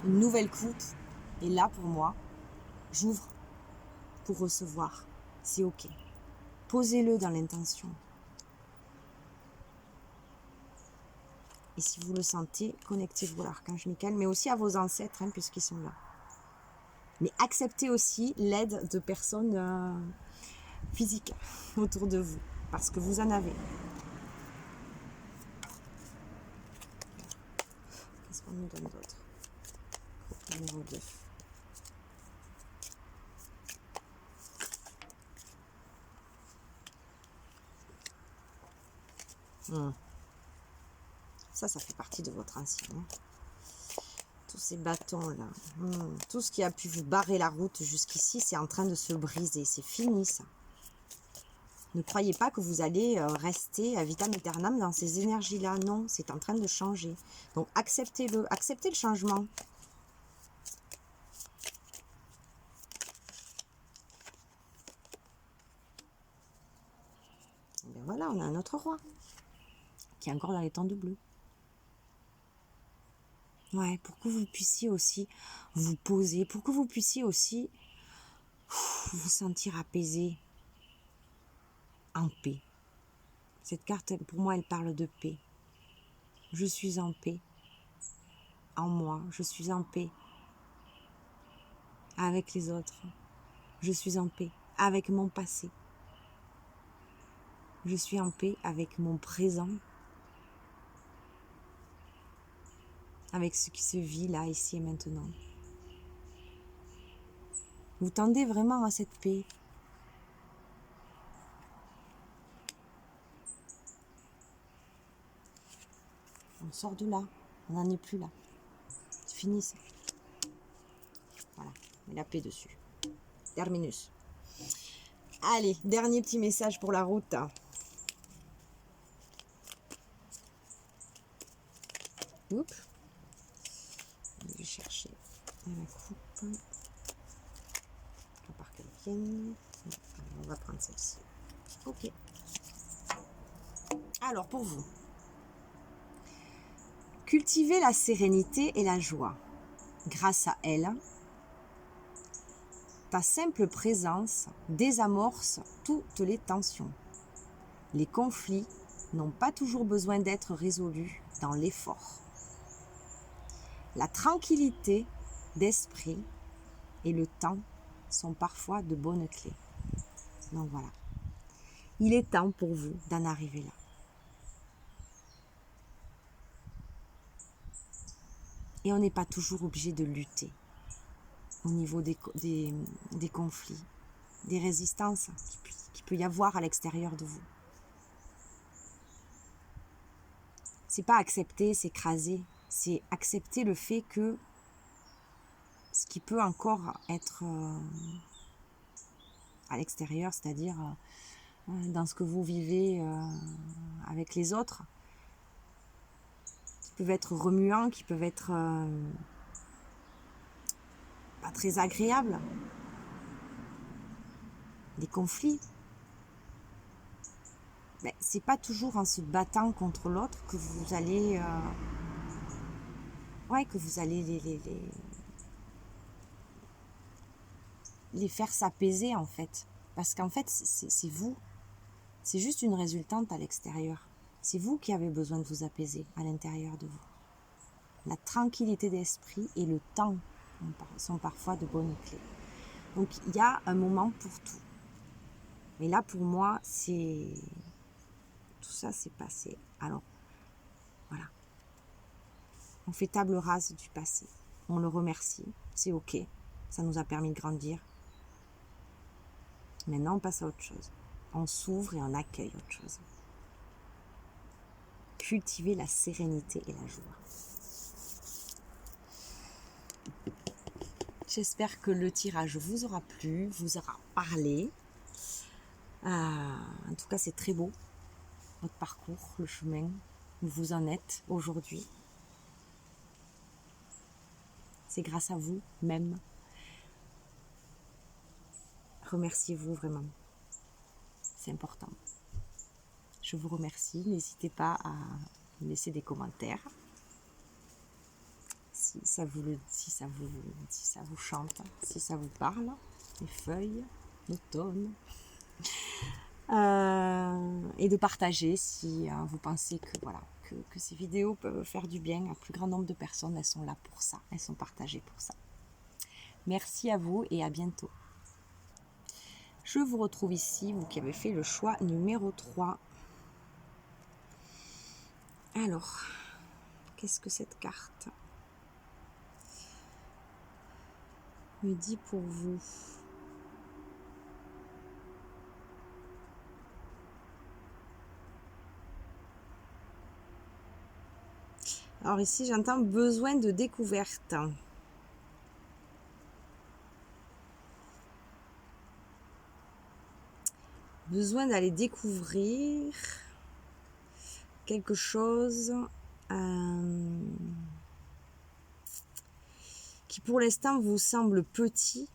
une nouvelle coupe est là pour moi. J'ouvre pour recevoir, c'est ok. Posez-le dans l'intention. Et si vous le sentez, connectez-vous à l'archange Michael, mais aussi à vos ancêtres, puisqu'ils sont là. Mais acceptez aussi l'aide de personnes physiques autour de vous, parce que vous en avez. Qu'est-ce qu'on nous donne d'autre? Numéro 2. Ça fait partie de votre ancien. Tous ces bâtons-là, tout ce qui a pu vous barrer la route jusqu'ici, c'est en train de se briser. C'est fini, ça. Ne croyez pas que vous allez rester à vitam aeternam dans ces énergies-là. Non, c'est en train de changer. Donc, acceptez-le. Acceptez le changement. Et bien voilà, on a un autre roi qui est encore dans les temps de bleu. Ouais, pour que vous puissiez aussi vous poser, pour que vous puissiez aussi vous sentir apaisé, en paix. Cette carte, pour moi, elle parle de paix. Je suis en paix en moi, je suis en paix avec les autres, je suis en paix avec mon passé, je suis en paix avec mon présent, avec ce qui se vit là, ici et maintenant. Vous tendez vraiment à cette paix. On sort de là, on n'en est plus là. C'est fini ça. Voilà, met la paix dessus. Terminus. Allez, dernier petit message pour la route. Oups. Je vais chercher la coupe. tienne. On va prendre celle-ci. Ok. Alors, pour vous, cultivez la sérénité et la joie. Grâce à elle, ta simple présence désamorce toutes les tensions. Les conflits n'ont pas toujours besoin d'être résolus dans l'effort. La tranquillité d'esprit et le temps sont parfois de bonnes clés. Donc voilà, il est temps pour vous d'en arriver là. Et on n'est pas toujours obligé de lutter au niveau des conflits, des résistances qu'il peut y avoir à l'extérieur de vous. C'est pas accepter, s'écraser, c'est accepter le fait que ce qui peut encore être à l'extérieur, c'est-à-dire dans ce que vous vivez avec les autres, qui peuvent être remuants, qui peuvent être pas très agréables, des conflits. Ben, c'est pas toujours en se battant contre l'autre que vous allez les faire s'apaiser en fait. Parce qu'en fait, c'est vous. C'est juste une résultante à l'extérieur. C'est vous qui avez besoin de vous apaiser à l'intérieur de vous. La tranquillité d'esprit et le temps sont parfois de bonnes clés. Donc, il y a un moment pour tout. Mais là, pour moi, tout ça, c'est passé. Alors, voilà. On fait table rase du passé. On le remercie. C'est ok. Ça nous a permis de grandir. Maintenant, on passe à autre chose. On s'ouvre et on accueille autre chose. Cultiver la sérénité et la joie. J'espère que le tirage vous aura plu, vous aura parlé. En tout cas, c'est très beau, votre parcours, le chemin où vous en êtes aujourd'hui. C'est grâce à vous même. Remerciez-vous vraiment. C'est important. Je vous remercie. N'hésitez pas à me laisser des commentaires. Si ça vous chante, si ça vous parle, les feuilles, l'automne. Et de partager si vous pensez que ces vidéos peuvent faire du bien à plus grand nombre de personnes. Elles sont là pour ça, elles sont partagées pour ça. Merci à vous et à bientôt. Je vous retrouve ici, vous qui avez fait le choix numéro 3. Alors, qu'est-ce que cette carte me dit pour vous ? Alors ici, j'entends besoin de découverte. Besoin d'aller découvrir quelque chose qui pour l'instant vous semble petit.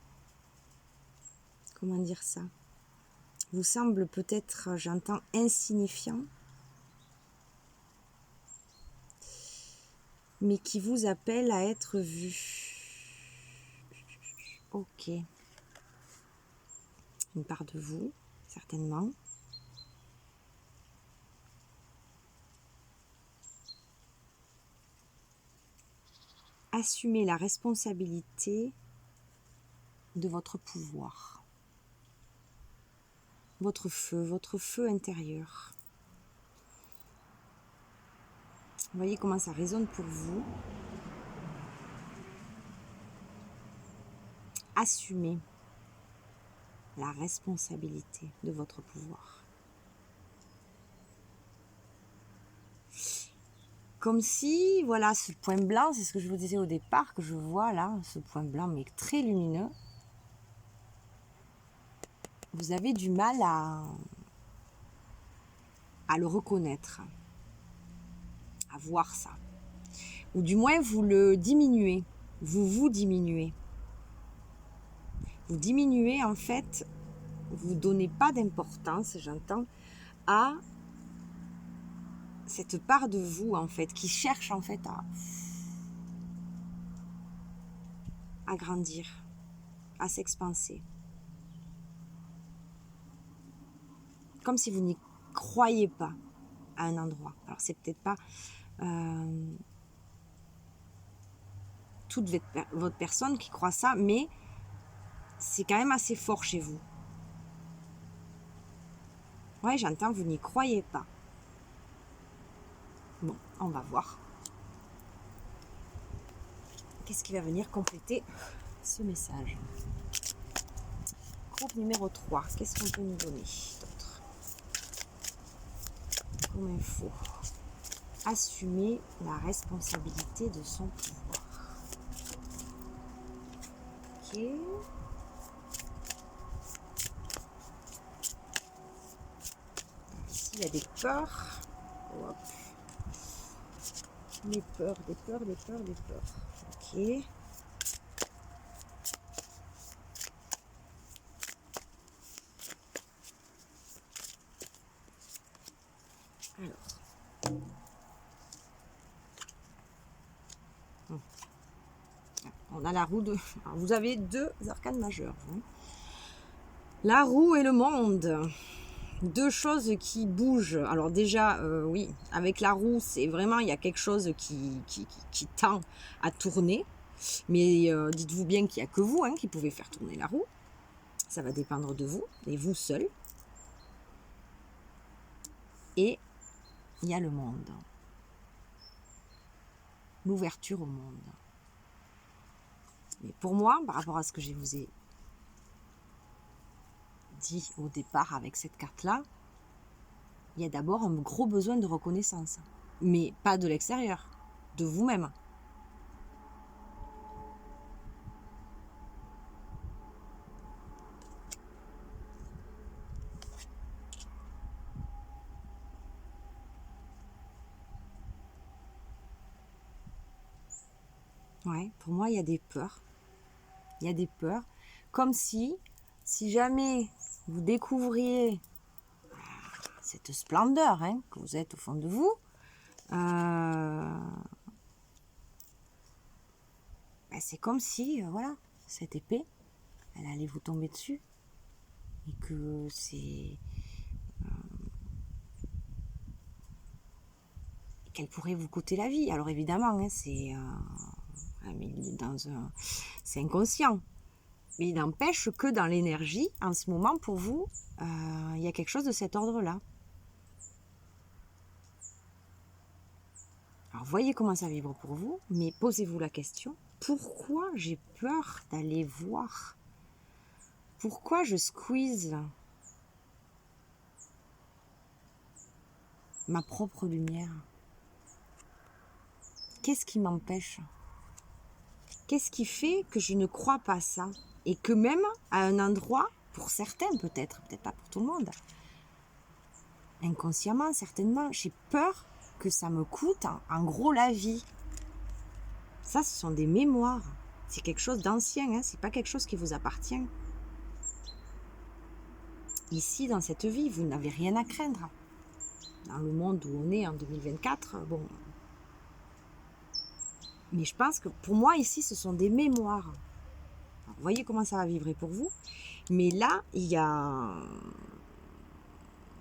Comment dire ça ? Vous semble peut-être, j'entends, insignifiant. Mais qui vous appelle à être vu. Ok. Une part de vous, certainement. Assumez la responsabilité de votre pouvoir. Votre feu intérieur. Vous voyez comment ça résonne pour vous. Assumez la responsabilité de votre pouvoir. Comme si, voilà, ce point blanc, c'est ce que je vous disais au départ, que je vois là, ce point blanc, mais très lumineux. Vous avez du mal à le reconnaître, à voir ça. Ou du moins, vous le diminuez, vous diminuez. vous diminuez en fait, vous donnez pas d'importance, j'entends, à cette part de vous en fait, qui cherche en fait à grandir, à s'expanser. Comme si vous n'y croyez pas à un endroit. Alors c'est peut-être pas toute votre personne qui croit ça, mais c'est quand même assez fort chez vous. Ouais, j'entends, vous n'y croyez pas. Bon, on va voir. Qu'est-ce qui va venir compléter ce message? Groupe numéro 3, qu'est-ce qu'on peut nous donner d'autre comme info? Assumer la responsabilité de son pouvoir. Ok. Ici, il y a des peurs. Hop. Des peurs. Ok. Alors. On a la roue de... Alors, vous avez 2 arcanes majeures. La roue et le monde. 2 choses qui bougent. Alors déjà, oui, avec la roue, c'est vraiment, il y a quelque chose qui tend à tourner. Mais dites-vous bien qu'il n'y a que vous qui pouvez faire tourner la roue. Ça va dépendre de vous, et vous seul. Et il y a le monde. L'ouverture au monde. Mais pour moi, par rapport à ce que je vous ai dit au départ avec cette carte-là, il y a d'abord un gros besoin de reconnaissance. Mais pas de l'extérieur, de vous-même. Ouais, pour moi, il y a des peurs. Il y a des peurs. Comme si jamais vous découvriez cette splendeur que vous êtes au fond de vous, c'est comme si, voilà, cette épée, elle allait vous tomber dessus. Et que c'est... qu'elle pourrait vous coûter la vie. Alors évidemment, c'est inconscient. Mais il n'empêche que dans l'énergie, en ce moment, pour vous, il y a quelque chose de cet ordre-là. Alors voyez comment ça vibre pour vous, mais posez-vous la question, pourquoi j'ai peur d'aller voir? Pourquoi je squeeze ma propre lumière? Qu'est-ce qui m'empêche? Qu'est-ce qui fait que je ne crois pas ça? Et que même à un endroit, pour certains peut-être pas pour tout le monde, inconsciemment certainement, j'ai peur que ça me coûte en gros la vie. Ça, ce sont des mémoires. C'est quelque chose d'ancien, c'est pas quelque chose qui vous appartient. Ici, dans cette vie, vous n'avez rien à craindre. Dans le monde où on est en 2024, bon. Mais je pense que pour moi, ici, ce sont des mémoires. Alors, vous voyez comment ça va vibrer pour vous. Mais là, il y a...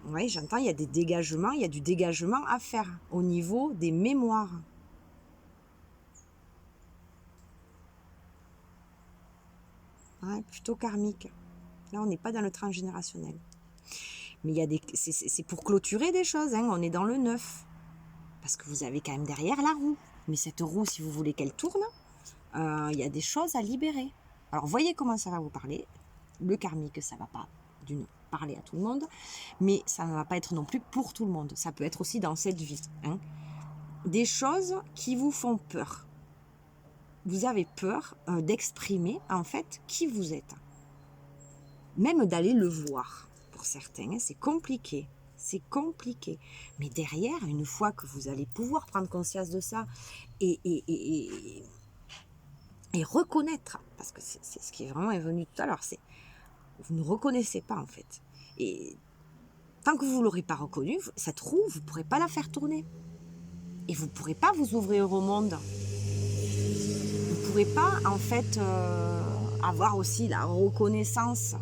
Oui, j'entends, il y a des dégagements, il y a du dégagement à faire au niveau des mémoires. Ouais, plutôt karmique. Là, on n'est pas dans le transgénérationnel. Mais il y a des, c'est pour clôturer des choses, on est dans le neuf. Parce que vous avez quand même derrière la roue. Mais cette roue, si vous voulez qu'elle tourne, il y a des choses à libérer. Alors, voyez comment ça va vous parler. Le karmique, ça ne va pas parler à tout le monde, mais ça ne va pas être non plus pour tout le monde. Ça peut être aussi dans cette vie. Des choses qui vous font peur. Vous avez peur d'exprimer, en fait, qui vous êtes. Même d'aller le voir. Pour certains, c'est compliqué. C'est compliqué. Mais derrière, une fois que vous allez pouvoir prendre conscience de ça et Et reconnaître, parce que c'est ce qui est vraiment venu tout à l'heure, c'est vous ne reconnaissez pas en fait. Et tant que vous ne l'aurez pas reconnue, cette roue, vous ne pourrez pas la faire tourner. Et vous ne pourrez pas vous ouvrir au monde. Vous ne pourrez pas en fait avoir aussi la reconnaissance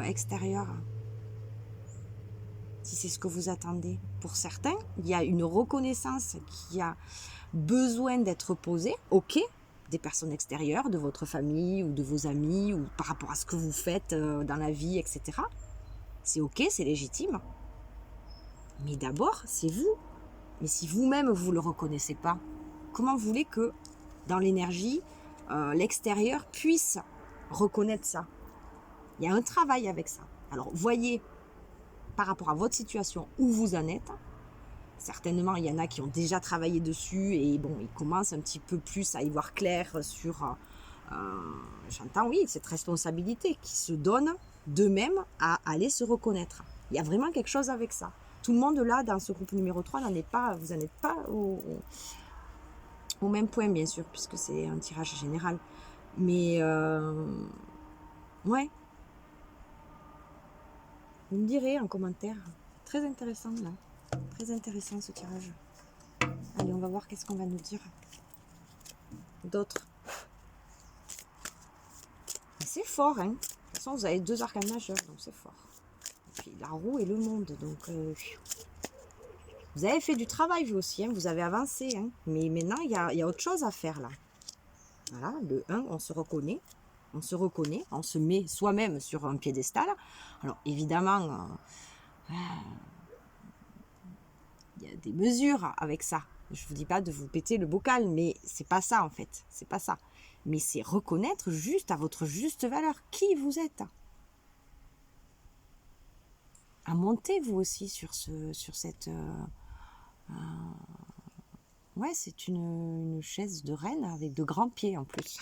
extérieure. Si c'est ce que vous attendez. Pour certains, il y a une reconnaissance qui a besoin d'être posée, ok, des personnes extérieures, de votre famille ou de vos amis, ou par rapport à ce que vous faites dans la vie, etc. C'est ok, c'est légitime. Mais d'abord, c'est vous. Mais si vous-même, vous ne le reconnaissez pas, comment vous voulez que dans l'énergie, l'extérieur puisse reconnaître ça? Il y a un travail avec ça. Alors, voyez par rapport à votre situation où vous en êtes. Certainement, il y en a qui ont déjà travaillé dessus et bon, ils commencent un petit peu plus à y voir clair sur, j'entends, oui, cette responsabilité qui se donne d'eux-mêmes à aller se reconnaître. Il y a vraiment quelque chose avec ça. Tout le monde là, dans ce groupe numéro 3, n'en est pas, vous n'en êtes pas au même point, bien sûr, puisque c'est un tirage général. Mais, ouais, vous me direz en commentaire. Très intéressant, là. Très intéressant, ce tirage. Allez, on va voir qu'est-ce qu'on va nous dire d'autres. C'est fort, hein. De toute façon, vous avez 2 arcanes majeurs, donc c'est fort. Et puis la roue et le monde, donc... vous avez fait du travail, vous aussi, hein. Vous avez avancé, hein. Mais maintenant, il y a autre chose à faire, là. Voilà, le 1, on se reconnaît. On se reconnaît, on se met soi-même sur un piédestal. Alors, évidemment, il y a des mesures avec ça. Je ne vous dis pas de vous péter le bocal, mais c'est pas ça, en fait. C'est pas ça. Mais c'est reconnaître juste à votre juste valeur qui vous êtes. À monter vous aussi sur cette... ouais, c'est une chaise de reine avec de grands pieds en plus.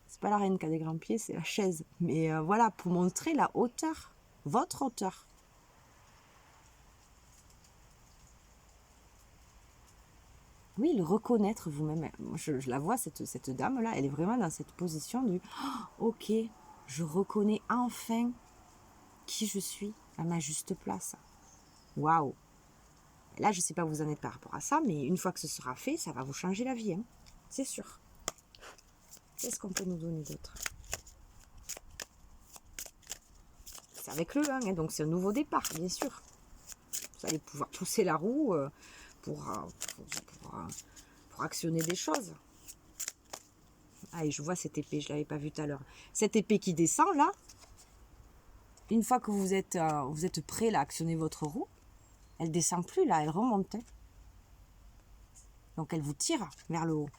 C'est pas la reine qui a des grands pieds, c'est la chaise. Mais voilà, pour montrer la hauteur, votre hauteur. Oui, le reconnaître vous-même. Je la vois, cette dame-là, elle est vraiment dans cette position du oh, ok, je reconnais enfin qui je suis à ma juste place. Waouh! Là, je ne sais pas où vous en êtes par rapport à ça, mais une fois que ce sera fait, ça va vous changer la vie, hein. C'est sûr. Qu'est-ce qu'on peut nous donner d'autre? C'est avec le 1, hein, donc c'est un nouveau départ, bien sûr. Vous allez pouvoir pousser la roue pour actionner des choses. Ah, et je vois cette épée, je ne l'avais pas vue tout à l'heure. Cette épée qui descend, là, une fois que vous êtes prêt là, à actionner votre roue, elle ne descend plus, là, elle remonte. Donc, elle vous tire vers le haut.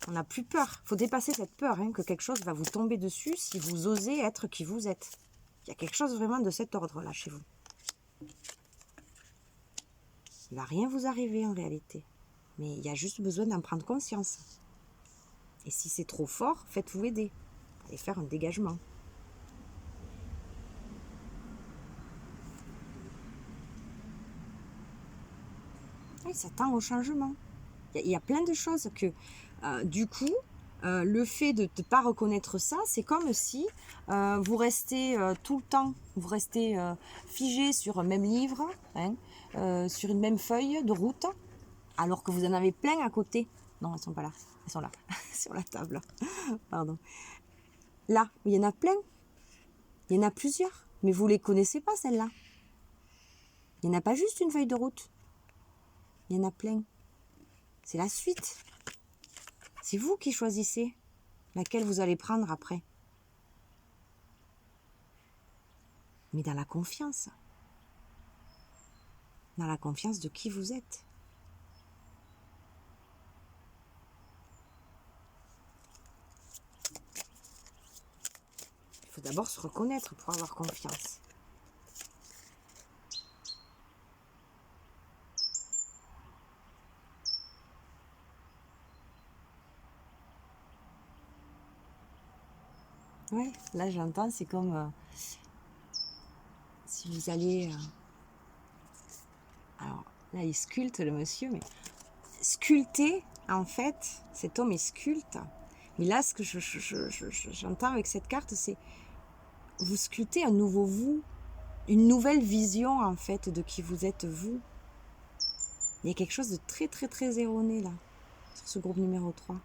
On n'a plus peur. Il faut dépasser cette peur, hein, que quelque chose va vous tomber dessus si vous osez être qui vous êtes. Il y a quelque chose vraiment de cet ordre-là chez vous. Il ne va rien vous arriver en réalité. Mais il y a juste besoin d'en prendre conscience. Et si c'est trop fort, faites-vous aider. Allez faire un dégagement. Il s'attend au changement. Il y a plein de choses que, du coup, le fait de ne pas reconnaître ça, c'est comme si vous restez tout le temps, vous restez figé sur un même livre, hein, sur une même feuille de route, alors que vous en avez plein à côté. Non, elles sont pas là, elles sont là, sur la table. Pardon. Là, il y en a plein, il y en a plusieurs, mais vous ne les connaissez pas, celles-là. Il n'y en a pas juste une feuille de route, il y en a plein. C'est la suite. C'est vous qui choisissez laquelle vous allez prendre après. Mais dans la confiance. Dans la confiance de qui vous êtes. Il faut d'abord se reconnaître pour avoir confiance. Ouais, là j'entends, c'est comme si vous alliez... alors là il sculpte le monsieur, mais sculpté, en fait, cet homme est sculpte. Mais là, ce que j'entends avec cette carte, c'est vous sculptez un nouveau vous, une nouvelle vision, en fait, de qui vous êtes vous. Il y a quelque chose de très, très, très erroné, là, sur ce groupe numéro 3.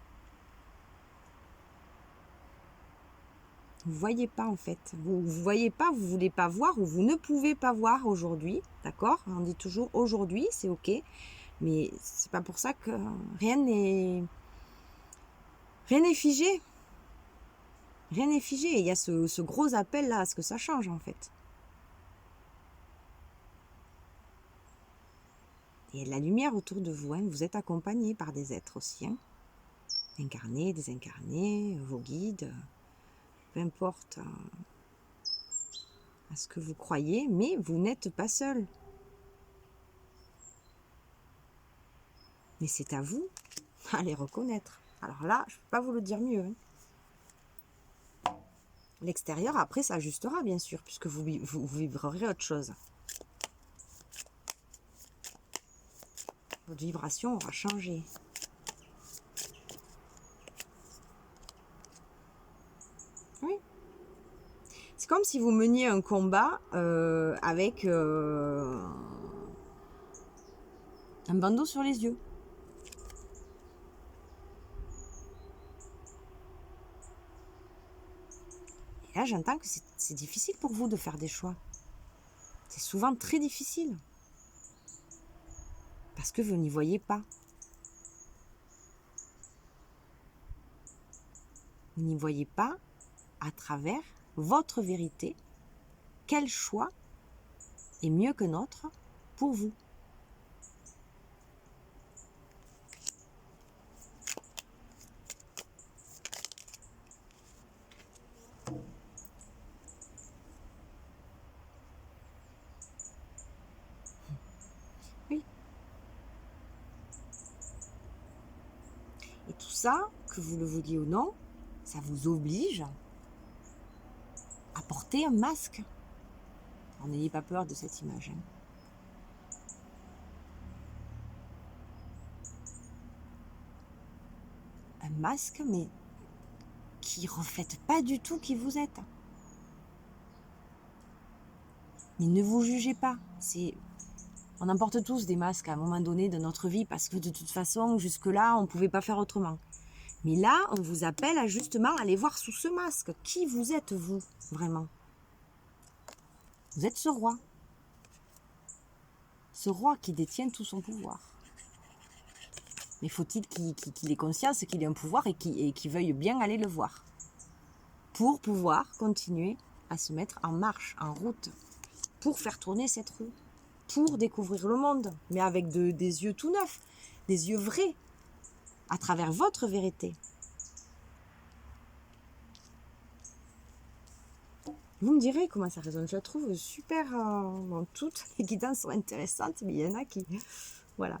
Vous ne voyez pas, en fait. Vous ne voyez pas, vous ne voulez pas voir, ou vous ne pouvez pas voir aujourd'hui, d'accord? On dit toujours aujourd'hui, c'est ok. Mais c'est pas pour ça que rien n'est figé. Rien n'est figé. Et il y a ce gros appel là à ce que ça change en fait. Il y a de la lumière autour de vous. Hein. Vous êtes accompagné par des êtres aussi. Hein. Incarnés, désincarnés, vos guides. Peu importe à ce que vous croyez. Mais vous n'êtes pas seul. Mais c'est à vous à les reconnaître. Alors là, je ne peux pas vous le dire mieux. Hein. L'extérieur, après, s'ajustera, bien sûr, puisque vous vibrerez autre chose. Votre vibration aura changé. Oui. C'est comme si vous meniez un combat avec un bandeau sur les yeux. Et là, j'entends que c'est difficile pour vous de faire des choix. C'est souvent très difficile. Parce que vous n'y voyez pas. Vous n'y voyez pas à travers votre vérité. Quel choix est mieux que notre pour vous? Oui. Et tout ça, que vous le vouliez ou non, ça vous oblige à porter un masque. Alors, n'ayez pas peur de cette image. Hein. Un masque, mais qui ne reflète pas du tout qui vous êtes. Mais ne vous jugez pas. On en porte tous des masques à un moment donné de notre vie parce que de toute façon, jusque-là, on ne pouvait pas faire autrement. Mais là, on vous appelle à justement aller voir sous ce masque. Qui vous êtes, vous, vraiment? Vous êtes ce roi. Ce roi qui détient tout son pouvoir. Mais faut-il qu'il ait conscience qu'il ait un pouvoir et qu'il veuille bien aller le voir pour pouvoir continuer à se mettre en marche, en route, pour faire tourner cette roue, pour découvrir le monde, mais avec des yeux tout neufs, des yeux vrais, à travers votre vérité. Vous me direz comment ça résonne. Je la trouve super... bon, toutes les guidances sont intéressantes, mais il y en a qui... Voilà.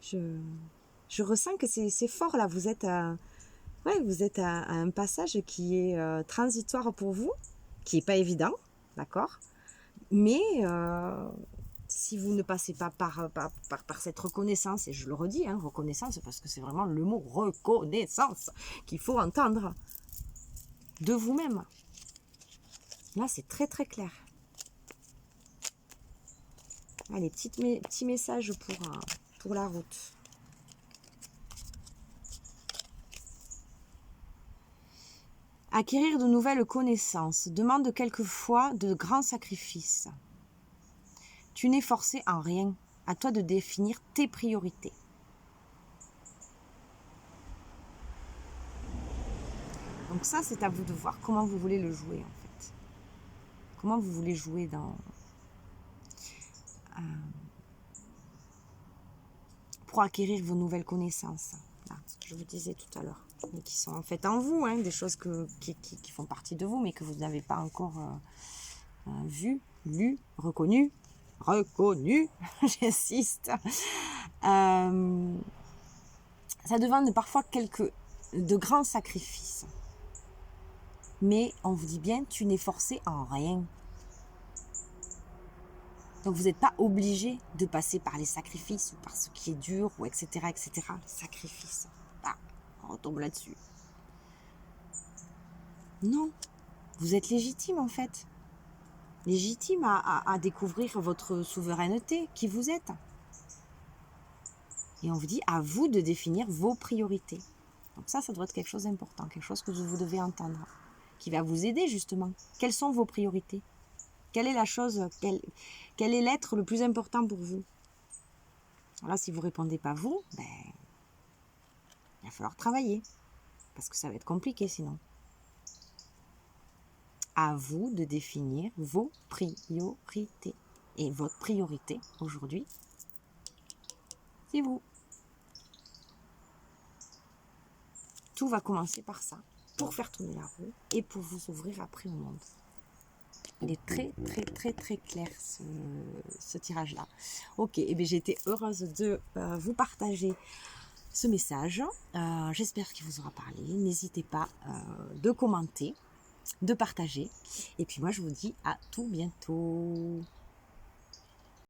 Je ressens que c'est fort, là. Vous êtes à un passage qui est transitoire pour vous, qui n'est pas évident, d'accord? Mais si vous ne passez pas par cette reconnaissance, et je le redis, hein, reconnaissance, parce que c'est vraiment le mot reconnaissance qu'il faut entendre de vous-même. Là, c'est très très clair. Allez, petits messages pour la route. Acquérir de nouvelles connaissances demande quelquefois de grands sacrifices. Tu n'es forcé en rien. À toi de définir tes priorités. Donc ça, c'est à vous de voir comment vous voulez le jouer, en fait. Comment vous voulez jouer pour acquérir vos nouvelles connaissances. Là, ce que je vous disais tout à l'heure. Mais qui sont en fait en vous, hein, des choses qui font partie de vous, mais que vous n'avez pas encore vues, lues, reconnues, j'insiste. Ça demande parfois de grands sacrifices. Mais on vous dit bien, tu n'es forcé en rien. Donc vous n'êtes pas obligé de passer par les sacrifices ou par ce qui est dur, ou etc. etc. Les sacrifices. Ah, on retombe là-dessus. Non, vous êtes légitime en fait. Légitime à découvrir votre souveraineté, qui vous êtes. Et on vous dit à vous de définir vos priorités. Donc ça doit être quelque chose d'important, quelque chose que vous devez entendre, qui va vous aider justement. Quelles sont vos priorités? Quelle est la chose, quel est l'être le plus important pour vous? Alors là, si vous ne répondez pas vous, ben, il va falloir travailler, parce que ça va être compliqué sinon. À vous de définir vos priorités. Et votre priorité aujourd'hui, c'est vous. Tout va commencer par ça, pour faire tourner la roue et pour vous ouvrir après au monde. Il est très, très, très, très clair ce tirage-là. Ok, et bien j'ai été heureuse de vous partager ce message. J'espère qu'il vous aura parlé. N'hésitez pas de commenter, de partager. Et puis moi, je vous dis à tout bientôt.